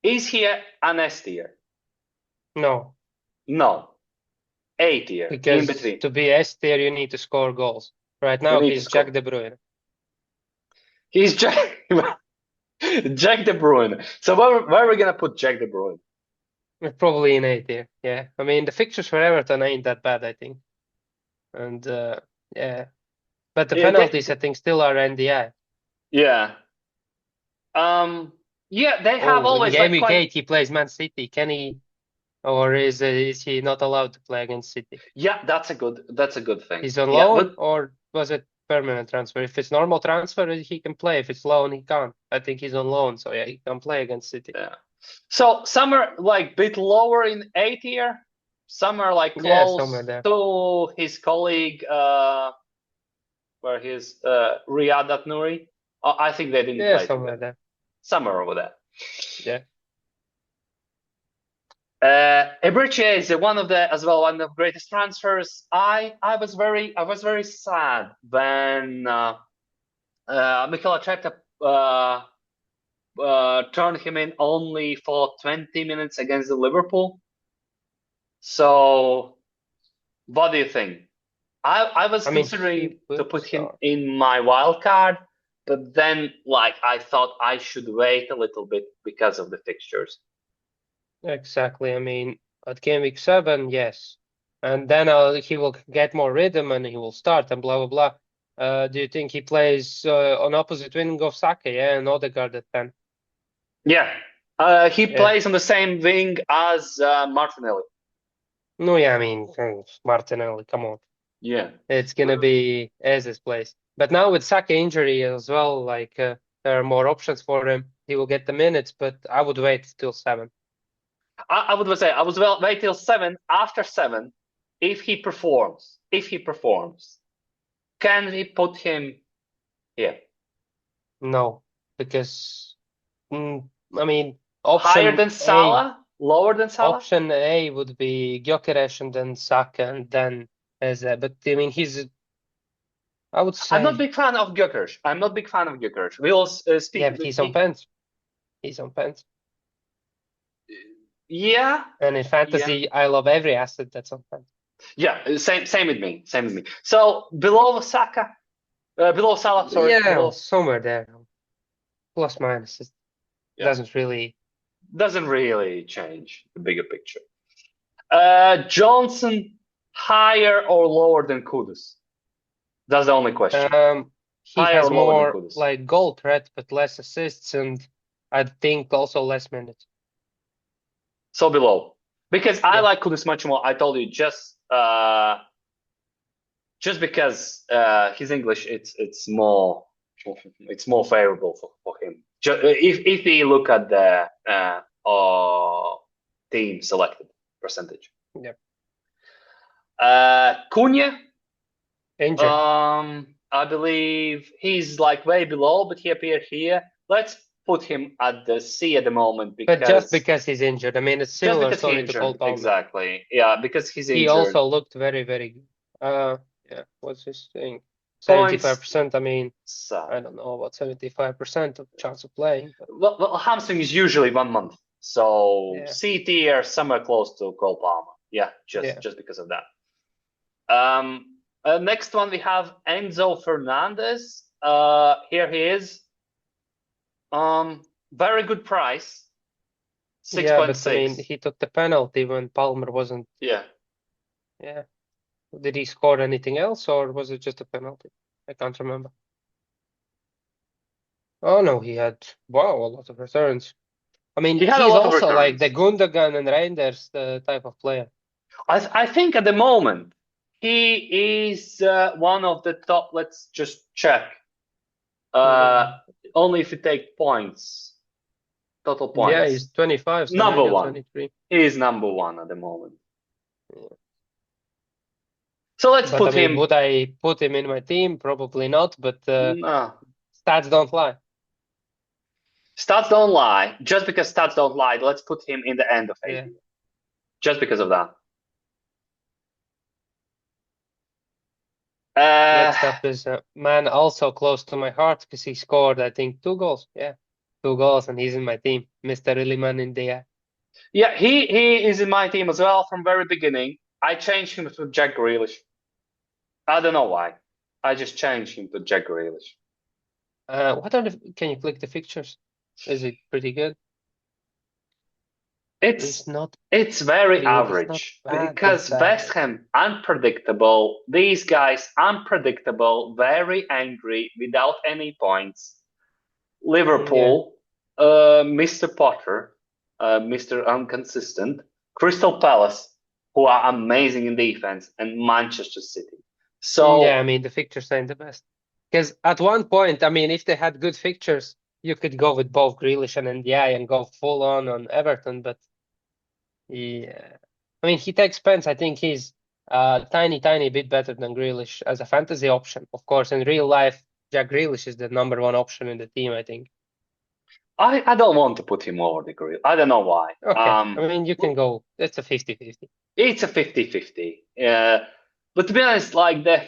S1: Is he an S tier?
S2: No,
S1: No, A tier, in
S2: because
S1: between.
S2: to be S tier, you need to score goals. Right
S1: You
S2: now,
S1: need to
S2: he's Jack
S1: score.
S2: De Bruyne.
S1: He's Jack Jack De Bruyne. So where are we gonna put Jack De Bruyne?
S2: Probably in A tier. Yeah. I mean, the fixtures for Everton ain't that bad, I think. And yeah. But the
S1: Yeah,
S2: penalties, I think, still are NDI.
S1: yeah. Um, yeah, they have
S2: Oh, in
S1: always
S2: game
S1: like
S2: week
S1: quite.
S2: 8, he plays Man City. Can he, or is he not allowed to play against City?
S1: Yeah, that's a good thing.
S2: He's on
S1: Yeah,
S2: loan,
S1: but
S2: or was it permanent transfer? If it's normal transfer, he can play. If it's loan, he can't. I think he's on loan, so yeah, he can play against City.
S1: yeah. So some are like bit lower in A tier, some are like
S2: Yeah, somewhere
S1: close
S2: there.
S1: to his colleague, where he's Riyad At Nouri. I think they didn't
S2: Yeah,
S1: play
S2: somewhere
S1: together.
S2: there.
S1: Somewhere over there.
S2: Yeah.
S1: Ebriche is one of the greatest transfers. I was very sad when Mikel Arteta turned him in only for 20 minutes against the Liverpool. So, what do you think? I was
S2: I mean,
S1: considering
S2: he
S1: to
S2: will
S1: put him
S2: start.
S1: in my wild card, but then like I thought I should wait a little bit because of the fixtures.
S2: Exactly. I mean, at game week 7, yes. And then he will get more rhythm and he will start and blah, blah, blah. Do you think he plays on opposite wing of Saka? Yeah, and Odegaard at 10.
S1: Yeah, he
S2: Yeah.
S1: plays on the same wing as Martinelli.
S2: No, yeah, I mean, Martinelli, come on.
S1: Yeah,
S2: It's gonna be Eze's place. But now with Saka injury as well, like there are more options for him. He will get the minutes, but I would wait till 7.
S1: I would say I was well wait till 7. After 7, if he performs, can we put him here?
S2: No, because I mean,
S1: Higher than Salah? Lower than Salah?
S2: option A would be Gyökeres and then Saka and then Eze. But I mean, I would
S1: I'm not a
S2: say,
S1: big fan of Gyökeres. I'm not a big fan of Gyökeres. We will
S2: yeah,
S1: speak.
S2: but he's on pens. He's on pens.
S1: Yeah,
S2: And in
S1: yeah,
S2: fantasy, I love every asset that's on pens.
S1: yeah. Same with me. Same with me. So below Salah. Sorry,
S2: Yeah,
S1: below.
S2: somewhere there. Plus minus. It
S1: Yeah,
S2: doesn't really.
S1: doesn't really change the bigger picture. Johnson. higher or lower than Kudus? That's the only question.
S2: He
S1: Higher
S2: has
S1: or lower than
S2: more
S1: Kudus?
S2: like goal threat, but less assists, and I think also less minutes.
S1: So below. Because I
S2: Yeah,
S1: like Kudus much more. I told you just because his English it's more favorable for him. If we look at the team selected percentage.
S2: yeah.
S1: Cunha,
S2: Injured,
S1: I believe he's like way below, but he appeared here. Let's put him at the C at the moment
S2: but just
S1: because
S2: because he's injured. I mean, it's
S1: just
S2: similar
S1: because he
S2: story to Cole
S1: injured.
S2: Palmer.
S1: Exactly. Yeah, because he's
S2: He
S1: injured.
S2: also looked very, very good. Yeah, what's his thing?
S1: Points.
S2: 75%. I mean, I
S1: So,
S2: don't know about 75% of chance of playing, but
S1: well, hamstring is usually 1 month. So
S2: yeah,
S1: C tier somewhere close to Cole Palmer. Yeah,
S2: yeah,
S1: just because of that. Next one we have Enzo Fernandez. Here he is. Very good price.
S2: yeah. But I mean,
S1: 6.6.
S2: he took the penalty when Palmer wasn't.
S1: Yeah.
S2: Yeah. Did he score anything else, or was it just a penalty? I can't remember. Oh no, he had wow a lot of returns. I mean,
S1: He had a
S2: he's
S1: lot of
S2: also like the
S1: returns.
S2: Gundogan and Reinders the type of player.
S1: I think at the moment he is one of the top. Let's just check. Uh,
S2: Mm.
S1: only if you take points, total
S2: Yeah, he's
S1: points.
S2: 25, so
S1: Number
S2: maybe on
S1: one.
S2: 23.
S1: He is number one at the moment.
S2: Yeah.
S1: So let's
S2: But I
S1: put
S2: mean,
S1: him.
S2: would I put him in my team? Probably not, but
S1: No.
S2: stats don't lie.
S1: Stats don't lie. Just because stats don't lie, let's put him in the end of
S2: Yeah.
S1: AD. Just because of that. Uh,
S2: Next up is a man also close to my heart because he scored, I think, 2 goals. Yeah, 2 goals, and he's in my team, Mr. Iliman in the
S1: yeah, he is in my team as well from very beginning. I changed him to Jack Grealish. I don't know why. I just changed him to Jack Grealish.
S2: What are the? Can you click the fixtures? Is it pretty good? It's
S1: It's
S2: not
S1: it's very
S2: good. It's not
S1: average
S2: bad, but
S1: because West
S2: bad.
S1: Ham unpredictable. These guys unpredictable, very angry without any points.
S2: Yeah.
S1: Liverpool, Mr. Potter, Mr. Inconsistent. Crystal Palace, who are amazing in defense, and Manchester City.
S2: Yeah, I
S1: So
S2: mean the fixtures ain't the best. Because at one point, I mean, if they had good fixtures, you could go with both Grealish and NDI and go full on Everton. But yeah, I mean, he takes pence. I think he's tiny bit better than Grealish as a fantasy option. Of course, in real life, Jack Grealish is the number one option in the team, I think.
S1: I don't want to put him over the grill. I don't know why.
S2: Okay, I mean, you can go. It's a 50-50.
S1: It's a 50-50. But to be honest, like the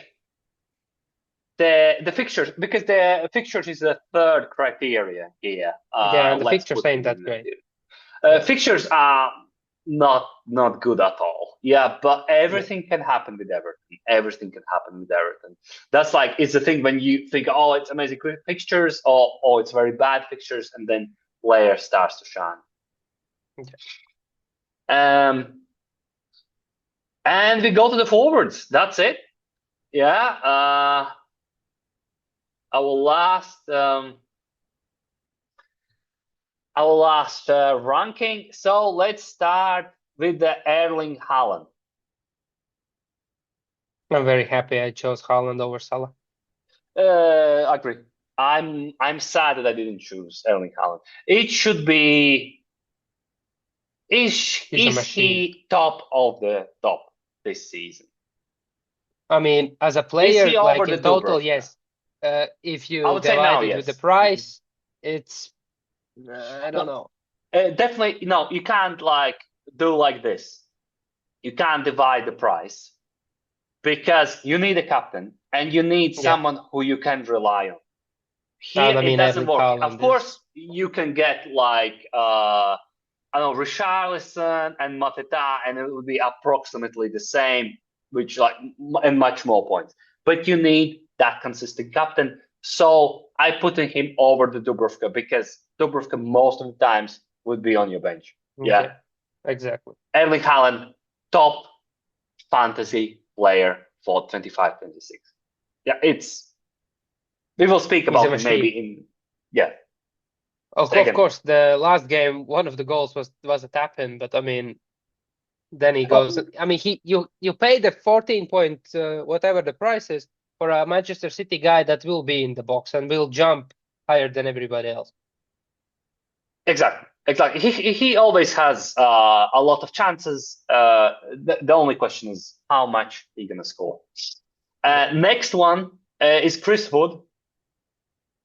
S1: fixtures, because the fixtures is the third criteria here.
S2: Yeah, and the
S1: Let's
S2: fixtures
S1: put
S2: ain't
S1: him
S2: that
S1: in
S2: great.
S1: the
S2: Yeah,
S1: fixtures are not good at all. Yeah, but
S2: yeah,
S1: everything can happen with Everton. Everything can happen with Everton. That's like it's the thing when you think, oh, it's amazing fixtures, or oh, it's very bad fixtures, and then player starts to shine.
S2: yeah.
S1: Um, and we go to the forwards. That's it. Yeah. Our last ranking. So let's start with the Erling Haaland.
S2: I'm very happy I chose Haaland over Salah.
S1: Agree. I'm sad that I didn't choose Erling Haaland. It should be
S2: He's a
S1: is
S2: machine.
S1: he top of the top this season?
S2: I mean, as a
S1: Is
S2: player,
S1: he over
S2: like
S1: the
S2: in total,
S1: Dubravka?
S2: yes. If
S1: I
S2: you
S1: would say now,
S2: divide it with the
S1: yes.
S2: price, it's I don't
S1: No,
S2: know.
S1: definitely no. You can't like do like this. You can't divide the price because you need a captain and you need
S2: Yeah,
S1: someone who you can rely on. Here
S2: and I
S1: it
S2: mean
S1: doesn't
S2: Erling
S1: work. Of
S2: Haaland
S1: course,
S2: is
S1: you can get like I don't know Richarlison and Mateta, and it would be approximately the same, which like and much more points. But you need that consistent captain. So I put him over the Dubrovka because Dubrovka most of the times would be on your bench.
S2: yeah,
S1: Yeah,
S2: exactly.
S1: Erling Haaland, top. fantasy player for 25-26. Yeah, we will speak
S2: He's a
S1: about him maybe
S2: machine.
S1: in yeah
S2: Of
S1: second.
S2: course, the last game, one of the goals was a tap in, but I mean, then he goes.
S1: Oh,
S2: I mean, you pay the 14 point whatever the price is for a Manchester City guy that will be in the box and will jump higher than everybody else.
S1: exactly, exactly. He always has a lot of chances. The only question is how much he's gonna score.
S2: Yeah,
S1: Next one is Chris Wood.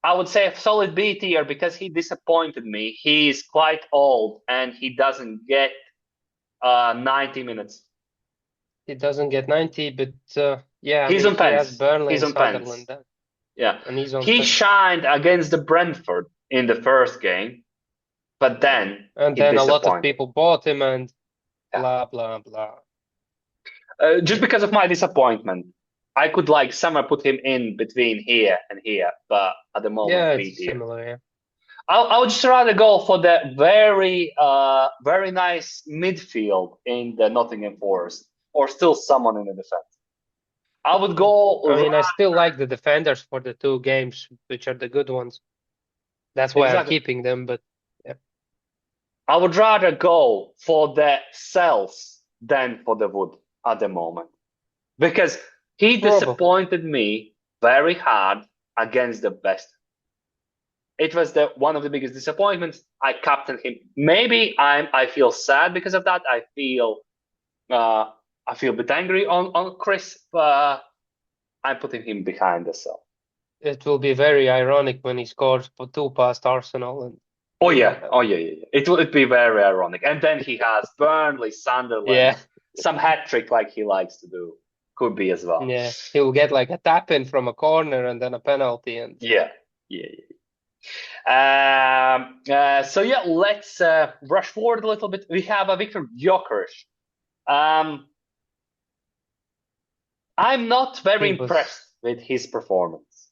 S1: I would say a solid B tier because he disappointed me. He is quite old and he doesn't get 90 minutes.
S2: he doesn't get 90, but yeah, I
S1: He's
S2: mean,
S1: on
S2: he has
S1: pens.
S2: Burnley
S1: He's
S2: and
S1: on pens.
S2: Sunderland, then,
S1: Yeah.
S2: and he's on
S1: He
S2: pens.
S1: shined against the Brentford in the first game, but then
S2: And
S1: he
S2: then a lot of
S1: disappointed.
S2: people bought him and
S1: Yeah.
S2: blah blah blah.
S1: Just because of my disappointment, I could like somehow put him in between here and here, but at the moment,
S2: Yeah,
S1: B
S2: it's
S1: tier.
S2: similar. Yeah,
S1: I would just rather go for the very nice midfield in the Nottingham Forest, or still someone in the defense. I would
S2: yeah.
S1: go
S2: I mean, I still like the defenders for the two games, which are the good ones. That's why I'm
S1: exactly.
S2: keeping them. But yeah,
S1: I would rather go for the cells than for the wood at the moment because he
S2: probably.
S1: disappointed me very hard against the best. It was the one of the biggest disappointments. I captained him. Maybe I feel sad because of that. Uh, I feel a bit angry on Chris, but I'm putting him behind the cell.
S2: It will be very ironic when he scores for two past Arsenal and
S1: Oh
S2: will
S1: yeah,
S2: not have.
S1: oh yeah, yeah, yeah. It would be very ironic. And then he has Burnley, Sunderland,
S2: Yeah,
S1: some hat trick like he likes to do. Could be as well.
S2: yeah. He will get like a tap in from a corner and then a penalty. And
S1: Yeah, yeah, yeah. So yeah, let's rush forward a little bit. We have a Victor Gyökeres. Um, I'm not very
S2: he was.
S1: impressed with his performance.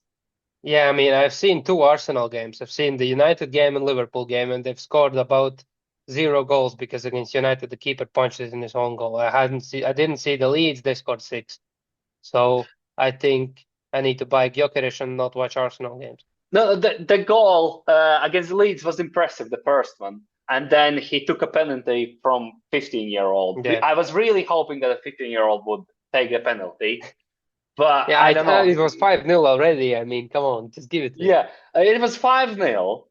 S2: Yeah, I mean, I've seen two Arsenal games. I've seen the United game and Liverpool game, and they've scored about zero goals because against United the keeper punched it in his own goal. I didn't see the Leeds. They scored six. So I think I need to buy Gyökeres and not watch Arsenal games.
S1: No, the goal against Leeds was impressive, the first one. And then he took a penalty from 15-year-old.
S2: Yeah.
S1: I was really hoping that a 15-year-old would take the penalty, but
S2: Yeah,
S1: I don't know.
S2: it was 5-0 already. I mean, come on, just give it to him.
S1: Yeah, it was 5-0.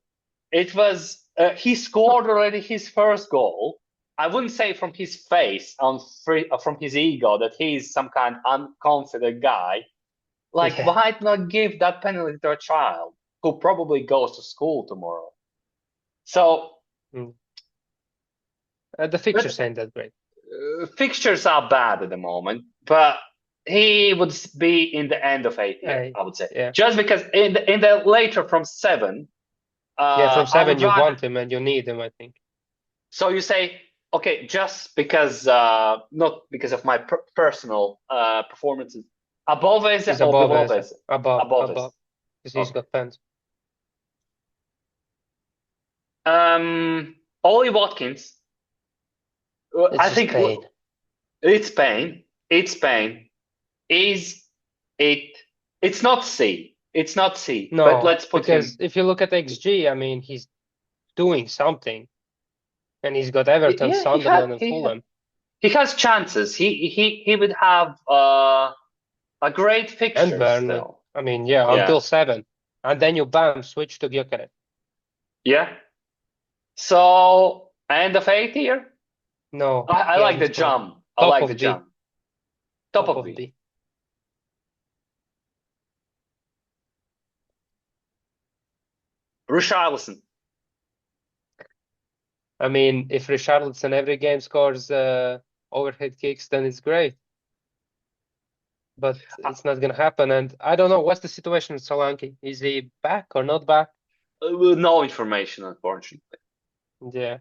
S1: It was he scored already his first goal. I wouldn't say from his face from his ego that he's some kind of unconfident guy. Like,
S2: Yeah.
S1: why not give that penalty to a child who probably goes to school tomorrow? So,
S2: Mm. The
S1: but
S2: fixtures ain't that great.
S1: fixtures are bad at the moment, but he would be in the end of 8 year,
S2: I
S1: I would say,
S2: Yeah.
S1: just because in the later from 7,
S2: Yeah, from
S1: I
S2: seven
S1: would
S2: you
S1: rather.
S2: want him and you need him, I think.
S1: So you say, okay, just because not because of my personal performances, above Eze
S2: He's
S1: or
S2: above
S1: below
S2: us,
S1: Eze? Above Eze.
S2: above, because he's
S1: Okay.
S2: got pens.
S1: Ollie Watkins.
S2: It's
S1: I
S2: just
S1: think
S2: pain.
S1: it's pain. It's pain. Is it? It's not C. It's not C. But
S2: No,
S1: let's put
S2: because
S1: him.
S2: if you look at XG, I mean, he's doing something, and he's got Everton,
S1: Yeah,
S2: Sunderland, and Fulham,
S1: he has chances. He would have a great
S2: and
S1: fixture
S2: Burnley.
S1: still.
S2: I mean, yeah,
S1: Yeah,
S2: until seven, and then you bam switch to Gyökeres.
S1: yeah. So end of 8 year.
S2: No,
S1: I
S2: he
S1: like
S2: hasn't
S1: the
S2: scored.
S1: jump. I
S2: Top
S1: like the
S2: of B,
S1: jump. Top
S2: top
S1: of
S2: of
S1: B.
S2: B.
S1: Richarlison.
S2: I mean, if Richarlison every game scores overhead kicks, then it's great. But it's not gonna happen. And I don't know what's the situation with Solanke. Is he back or not back?
S1: No information, unfortunately.
S2: Yeah.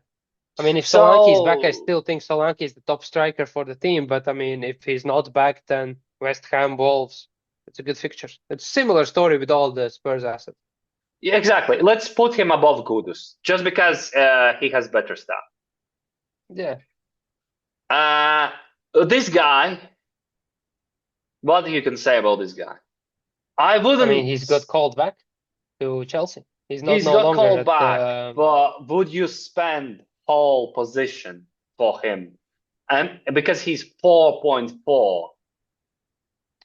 S2: I mean, if Solanke is back, I
S1: So
S2: still think Solanke is the top striker for the team. But I mean, if he's not back, then West Ham, Wolves, it's a good fixture. It's a similar story with all the Spurs assets.
S1: yeah, exactly. Let's put him above Kudus, just because he has better stuff.
S2: Yeah.
S1: Uh, this guy. What you can say about this guy? I
S2: I mean,
S1: wouldn't.
S2: he's got called back to Chelsea. He's not
S1: He's
S2: no
S1: got
S2: longer
S1: called
S2: at
S1: back, but would you spend whole position for him? And because he's 4.4,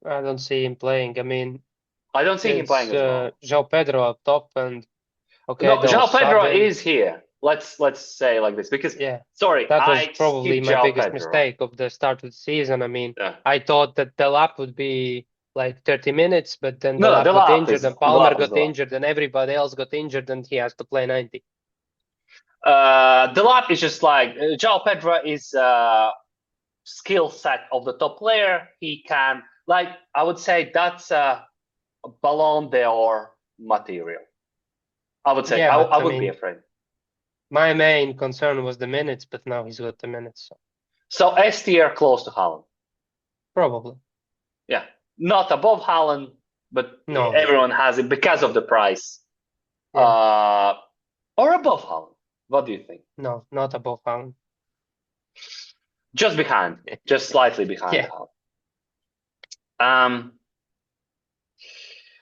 S2: I don't see him playing. I mean,
S1: I don't see him playing
S2: it's
S1: as well.
S2: João Pedro up top, and okay,
S1: No,
S2: they'll
S1: João
S2: sub
S1: Pedro
S2: him.
S1: is here. Let's say like this because
S2: Yeah,
S1: sorry,
S2: that was
S1: I
S2: probably
S1: skipped
S2: my
S1: João
S2: biggest
S1: Pedro.
S2: mistake of the start of the season. I mean,
S1: Yeah.
S2: I thought that the lap would be like 30 minutes, but then the
S1: No,
S2: lap got injured, and
S1: the
S2: Palmer
S1: lap is
S2: got
S1: the lap.
S2: injured, and everybody else got injured, and he has to play 90.
S1: The lap is just like João Pedro is skill set of the top player. He can like I would say that's a Ballon d'Or material. I would say
S2: Yeah,
S1: I
S2: but I
S1: wouldn't be
S2: mean,
S1: afraid.
S2: my main concern was the minutes, but now he's got the minutes, so
S1: So S tier close to Haaland.
S2: probably.
S1: Yeah, not above Haaland, but
S2: No, no,
S1: everyone has it because of the price.
S2: yeah,
S1: Uh, or above Haaland. What do you think?
S2: no, not above Haaland.
S1: Just behind, just slightly behind
S2: Yeah,
S1: Haaland. Um,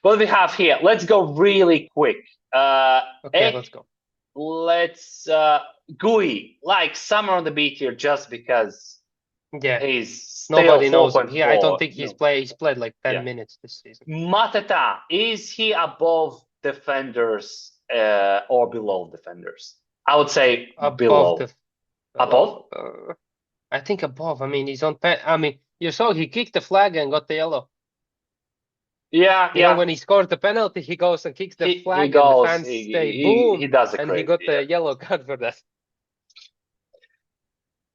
S1: what do we have here? Let's go really quick.
S2: okay,
S1: Ek,
S2: let's go.
S1: let's GUI, like summer on the beat here, just because
S2: Yeah,
S1: he's still
S2: nobody knows him. I don't
S1: 4.4.
S2: think
S1: No,
S2: he's played like 10
S1: yeah.
S2: minutes this season.
S1: Mateta, is he above defenders or below defenders? I would say
S2: Above
S1: below.
S2: the,
S1: Above?
S2: I think above. I mean, he's on pen. I mean, you saw he kicked the flag and got the yellow.
S1: Yeah,
S2: You know,
S1: yeah.
S2: when he scores the penalty, he goes and kicks the
S1: He
S2: flag, and the
S1: goes.
S2: fans say boom,
S1: He does a
S2: and he
S1: crazy.
S2: got
S1: Yeah.
S2: the yellow card for that.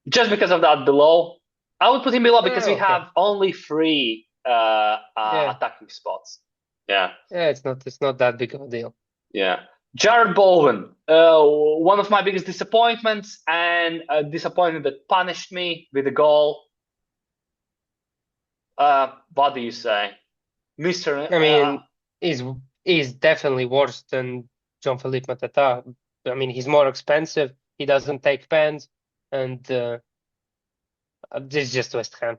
S1: Just because of that below, I would put him below because we
S2: Okay.
S1: have only three
S2: Yeah.
S1: attacking spots. Yeah,
S2: Yeah, it's not that big of a deal.
S1: yeah. Jared Bowen, one of my biggest disappointments, and a disappointment that punished me with a goal. What do you say, Mister?
S2: I mean, he's he's definitely worse than Jean-Philippe Matata. I mean, he's more expensive. He doesn't take pens, and this is just West Ham.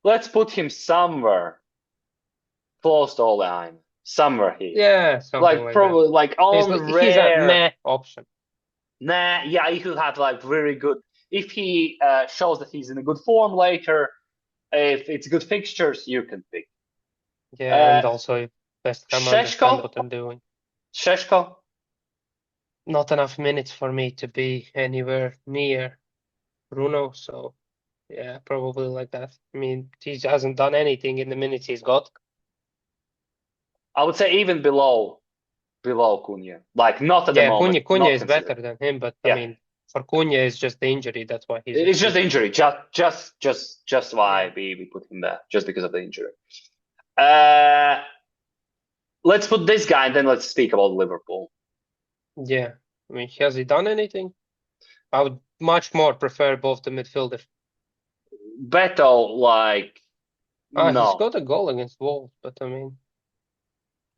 S1: Let's put him somewhere close to Oleheim, somewhere here.
S2: Yeah, something
S1: Like
S2: like that.
S1: probably like on
S2: He's a
S1: rare.
S2: meh option.
S1: Nah, yeah, he could have like very good. If he shows that he's in a good form later, if it's good fixtures, you can pick.
S2: Yeah,
S1: Uh,
S2: and also if West Ham understand
S1: Sheshko,
S2: what they're doing.
S1: Sheshko.
S2: Not enough minutes for me to be anywhere near Bruno, so yeah, probably like that. I mean, he hasn't done anything in the minutes he's got.
S1: I would say even below Cunha. Like not at the
S2: Yeah,
S1: moment,
S2: Cunha
S1: not
S2: is better
S1: considered.
S2: than him, but I
S1: Yeah,
S2: mean, for Cunha it's just the injury. That's why he's
S1: it's just
S2: excluded.
S1: injury. Just
S2: Yeah,
S1: why we put him there, just because of the injury. Uh, let's put this guy, and then let's speak about Liverpool.
S2: yeah. I mean, has he done anything? I would much more prefer both the midfielders.
S1: Beto, like
S2: He's
S1: no,
S2: got a goal against Wolves, but I mean,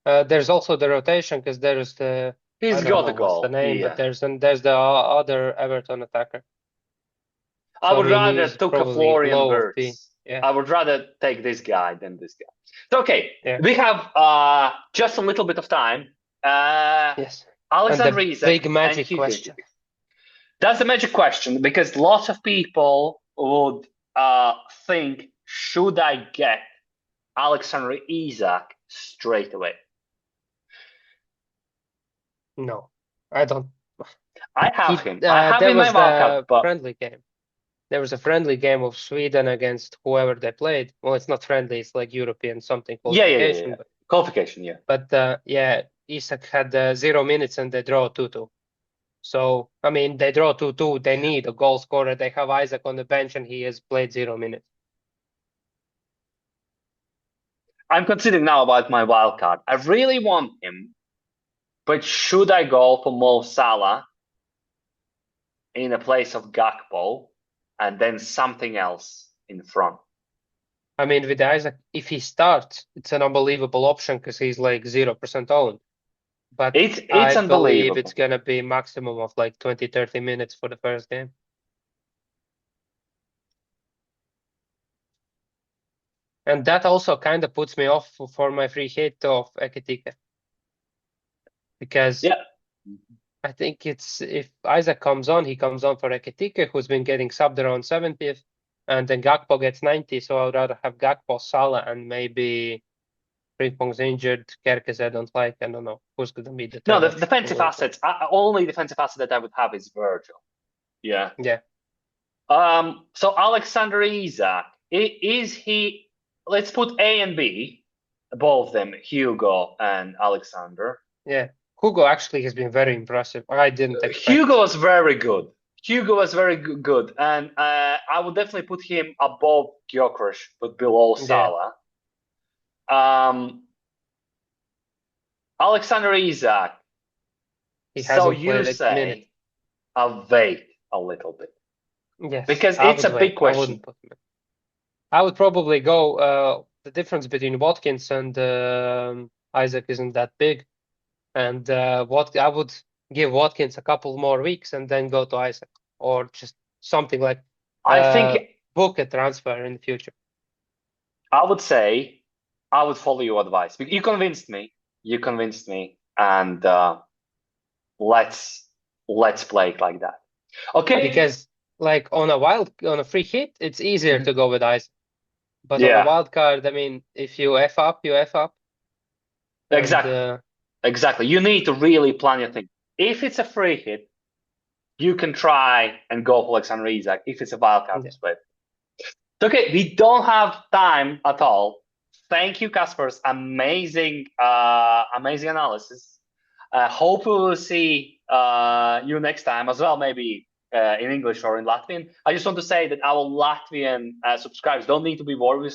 S2: there's also the rotation because there's the I
S1: he's
S2: don't
S1: got
S2: know
S1: a
S2: what's the
S1: goal.
S2: name, but
S1: Yeah.
S2: there's the other Everton attacker.
S1: I
S2: So I
S1: would
S2: mean,
S1: rather
S2: he's
S1: took a
S2: probably
S1: Florian
S2: low of P.
S1: Wirtz.
S2: Yeah,
S1: I would rather take this guy than this guy. So, okay,
S2: yeah,
S1: we have just a little bit of time. Uh,
S2: yes. And
S1: Alexander
S2: the
S1: Isak
S2: big
S1: and
S2: magic
S1: Hugo
S2: question.
S1: Ekitike. That's the magic question because lots of people would think, should I get Alexander Isak straight away?
S2: No, I don't.
S1: I have
S2: He
S1: him. I have
S2: there
S1: in my
S2: was
S1: wildcard,
S2: the
S1: but
S2: friendly game. There was a friendly game of Sweden against whoever they played. Well, it's not friendly, it's like European something
S1: yeah.
S2: qualification.
S1: Qualification, yeah.
S2: But yeah, Isak had 0 minutes and they draw 2-2. So, I mean, they draw 2-2. They need a goal scorer. They have Isaac on the bench and he has played 0 minutes.
S1: I'm considering now about my wildcard. I really want him. But should I go for Mo Salah in a place of Gakpo and then something else in front?
S2: I mean, with Isaac, if he starts, it's an unbelievable option because he's like 0% owned. But
S1: It's
S2: I believe it's
S1: unbelievable.
S2: going to be maximum of like 20, 30 minutes for the first game. And that also kind of puts me off for my free hit of Ekitike because
S1: Yeah.
S2: I think it's if Isaac comes on, he comes on for Ekitike, who's been getting subbed around 70th, and then Gakpo gets 90. So I would rather have Gakpo, Salah, and maybe Frimpong's injured. Kerkez I don't like. I don't know who's going to be the
S1: No,
S2: third
S1: the
S2: option.
S1: defensive assets. Only defensive asset that I would have is Virgil. Yeah.
S2: Yeah,
S1: So Alexander Isak, is he? Let's put A and B, both of them, Hugo and Alexander.
S2: yeah. Hugo actually has been very impressive. I didn't expect.
S1: Hugo was very good. Hugo was very good, and I would definitely put him above Gyökeres, but below
S2: Yeah,
S1: Salah. Um, Alexander Isak.
S2: he
S1: So
S2: hasn't
S1: you
S2: played a minute.
S1: say, I'll wait a little bit
S2: Yes,
S1: because
S2: I
S1: it's
S2: would
S1: a big
S2: wait. I
S1: question.
S2: wouldn't put him in. I would probably go. The difference between Watkins and Isaac isn't that big, and what I would give Watkins a couple more weeks and then go to Isaac, or just something like
S1: I think
S2: book a transfer in the future.
S1: I would say I would follow your advice. You convinced me. You convinced me, and let's play it like that. Okay.
S2: Because like on a free hit, it's easier
S1: Mhm.
S2: to go with Isaac. But on a
S1: Yeah,
S2: wild card, I mean, if you F up, you F up, and
S1: exactly. Exactly. You need to really plan your thing. If it's a free hit, you can try and go for Alexander Isak. If it's a wildcard
S2: yeah,
S1: split. Okay, we don't have time at all. Thank you, Kaspars. Amazing, amazing analysis. Hope we will see you next time as well, maybe in English or in Latvian. I just want to say that our Latvian subscribers don't need to be worried.